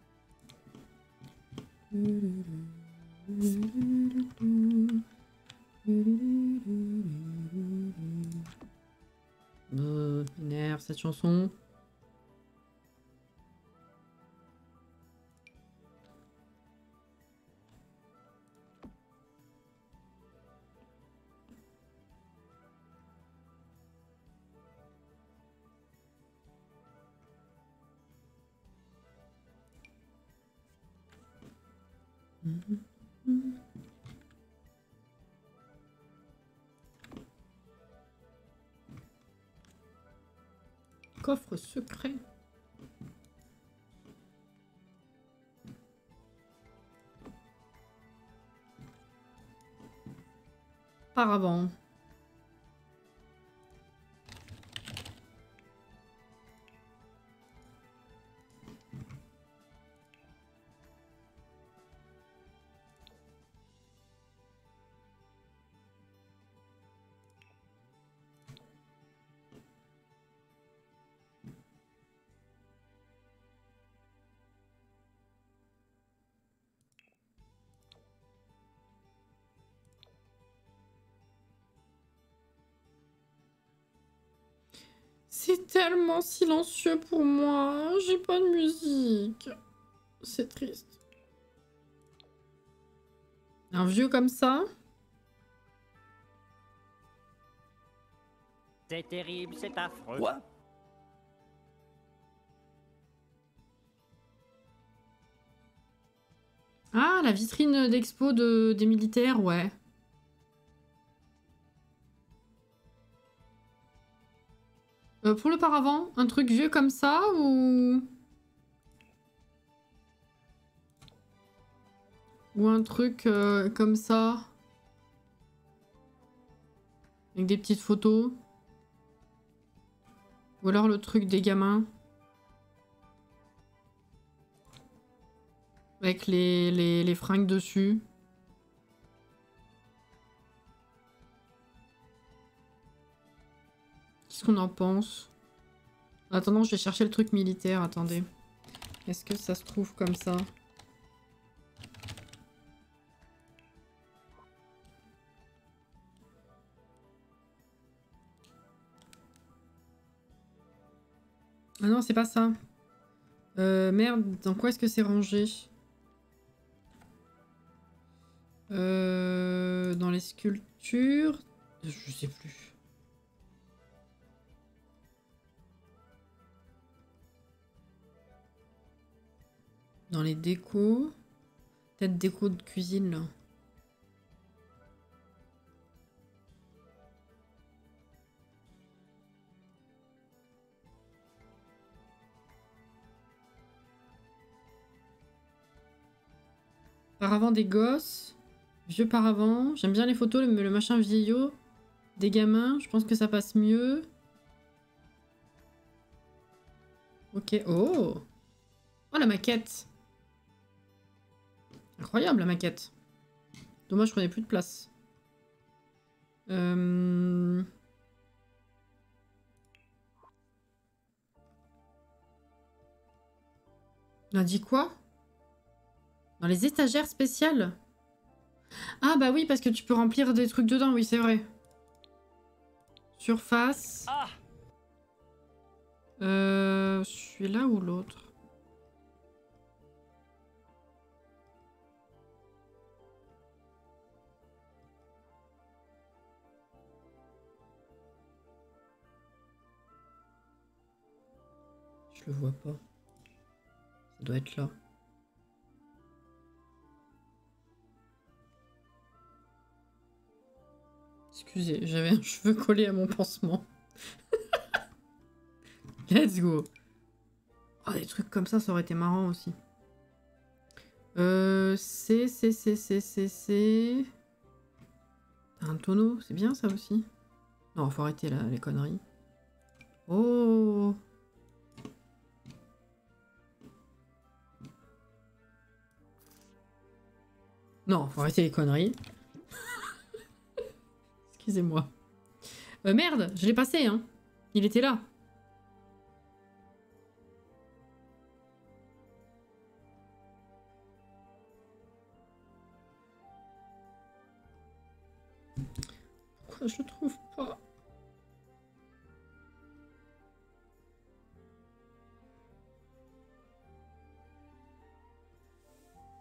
M'énerve cette chanson. Coffre secret. Paravent. C'est tellement silencieux pour moi. J'ai pas de musique. C'est triste. Un vieux comme ça. C'est terrible, c'est affreux. Quoi? Ah, la vitrine d'expo des militaires, ouais. Pour le paravent, un truc vieux comme ça ou... Ou un truc comme ça. Avec des petites photos. Ou alors le truc des gamins. Avec les fringues dessus. Qu'est-ce qu'on en pense? En attendant, je vais chercher le truc militaire. Attendez. Est-ce que ça se trouve comme ça? Ah non, c'est pas ça. Merde, dans quoi est-ce que c'est rangé? Dans les sculptures? Je sais plus. Dans les décos? Peut-être déco de cuisine, là. Paravent des gosses. Vieux paravent. J'aime bien les photos, le machin vieillot. Des gamins. Je pense que ça passe mieux. Ok. Oh! Oh, la maquette! Incroyable, la maquette. Dommage qu'on ait plus de place. On a dit quoi? Dans les étagères spéciales? Ah bah oui, parce que tu peux remplir des trucs dedans, oui, c'est vrai. Surface. Ah! Celui-là ou l'autre? Je le vois pas. Ça doit être là. Excusez, j'avais un cheveu collé à mon pansement. Let's go. Oh, des trucs comme ça aurait été marrant aussi. C'est... Un tonneau, c'est bien ça aussi. Non, faut arrêter là, les conneries. Oh! Non, faut arrêter les conneries. Excusez-moi. Merde, je l'ai passé, hein. Il était là. je le trouve pas.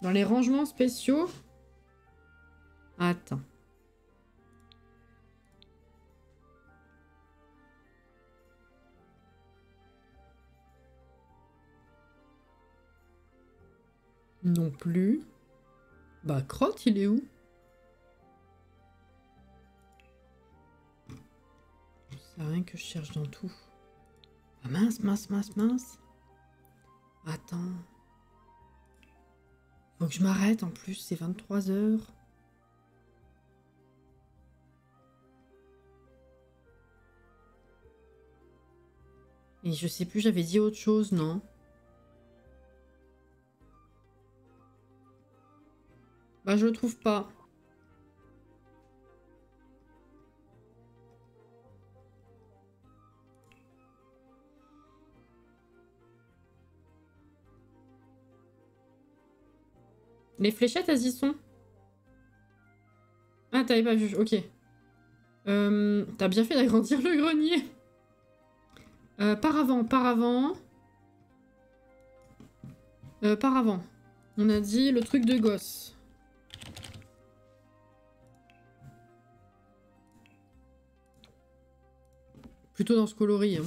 Dans les rangements spéciaux. Attends. Non plus. Bah, Crotte, il est où? C'est rien que je cherche dans tout. Ah mince, mince, mince, mince. Attends. Faut que je m'arrête en plus, c'est 23 heures. Et je sais plus, j'avais dit autre chose, non? Bah, je le trouve pas. Les fléchettes, elles y sont. Ah, t'avais pas vu, ok. T'as bien fait d'agrandir le grenier. Paravent. Paravent. On a dit le truc de gosse. Plutôt dans ce coloris. Hein.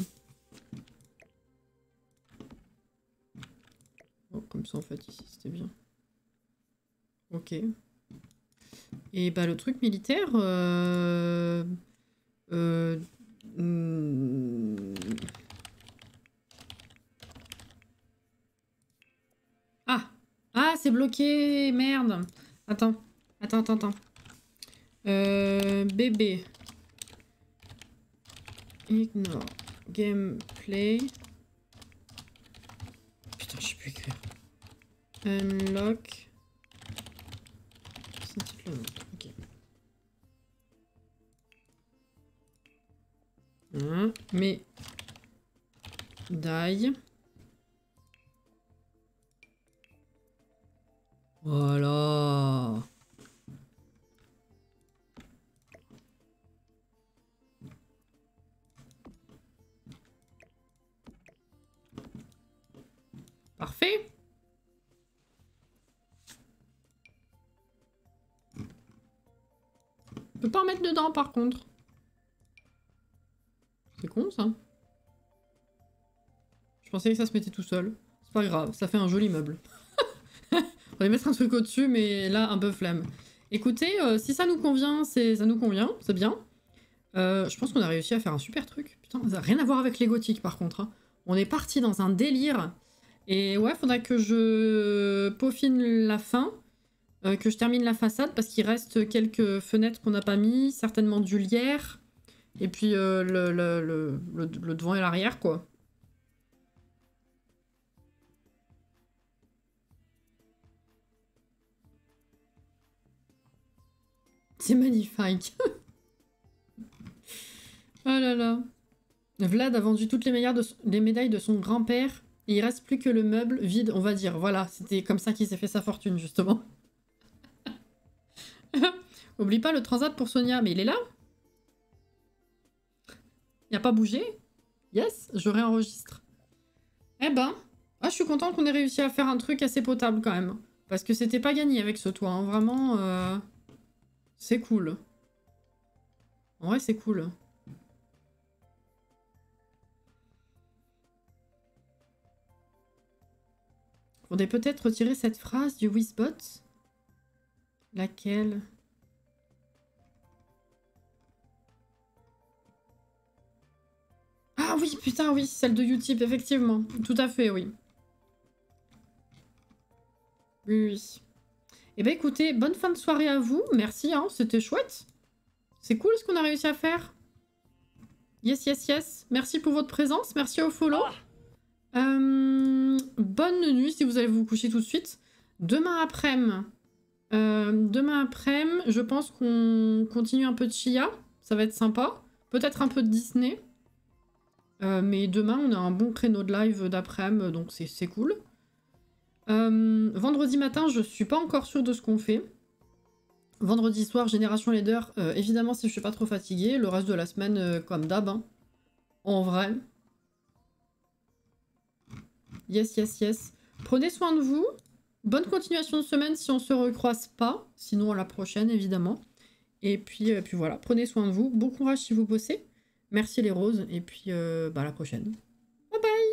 Oh, comme ça, en fait, ici, c'était bien. Ok. Et bah, le truc militaire... Ah! Ah, c'est bloqué! Merde! Attends. Bébé. Ignore. Gameplay. Putain, je sais plus écrire. Unlock. Ok. Mais. Die. Voilà. Parfait. On peut pas en mettre dedans par contre. C'est con ça. Je pensais que ça se mettait tout seul. C'est pas grave, ça fait un joli meuble. On va mettre un truc au-dessus, mais là, un peu flemme. Écoutez, si ça nous convient, ça nous convient, c'est bien. Je pense qu'on a réussi à faire un super truc. Putain, ça n'a rien à voir avec les gothiques par contre. Hein. On est parti dans un délire. Et ouais, faudra que je peaufine la fin, que je termine la façade, parce qu'il reste quelques fenêtres qu'on n'a pas mis, certainement du lierre, et puis le devant et l'arrière, quoi. C'est magnifique. Oh là là. Vlad a vendu toutes les médailles de son grand-père. Et il reste plus que le meuble vide, on va dire. Voilà, c'était comme ça qu'il s'est fait sa fortune, justement. Oublie pas le transat pour Sonia. Mais il est là? Il a pas bougé? Yes, je réenregistre. Eh ben, je suis contente qu'on ait réussi à faire un truc assez potable, quand même. Parce que c'était pas gagné avec ce toit, hein. Vraiment... C'est cool. En vrai, c'est cool. Faudrait peut-être retirer cette phrase du Wizbot. Laquelle? Ah oui, putain, oui, celle de Utip, effectivement. Tout à fait, oui. Oui. Eh ben écoutez, bonne fin de soirée à vous. Merci, hein, c'était chouette. C'est cool ce qu'on a réussi à faire. Yes, yes, yes. Merci pour votre présence. Merci au follow. Bonne nuit si vous allez vous coucher tout de suite. Demain après-midi, je pense qu'on continue un peu de Chia. Ça va être sympa. Peut-être un peu de Disney. Mais demain, on a un bon créneau de live d'après-midi, donc c'est cool. Vendredi matin, je suis pas encore sûre de ce qu'on fait. Vendredi soir, Génération Leader, évidemment si je suis pas trop fatiguée. Le reste de la semaine, comme d'hab. Hein. En vrai. Yes, yes, yes. Prenez soin de vous. Bonne continuation de semaine si on se recroise pas. Sinon à la prochaine, évidemment. Et puis voilà, prenez soin de vous. Bon courage si vous bossez. Merci les roses. Et puis à la prochaine. Bye bye.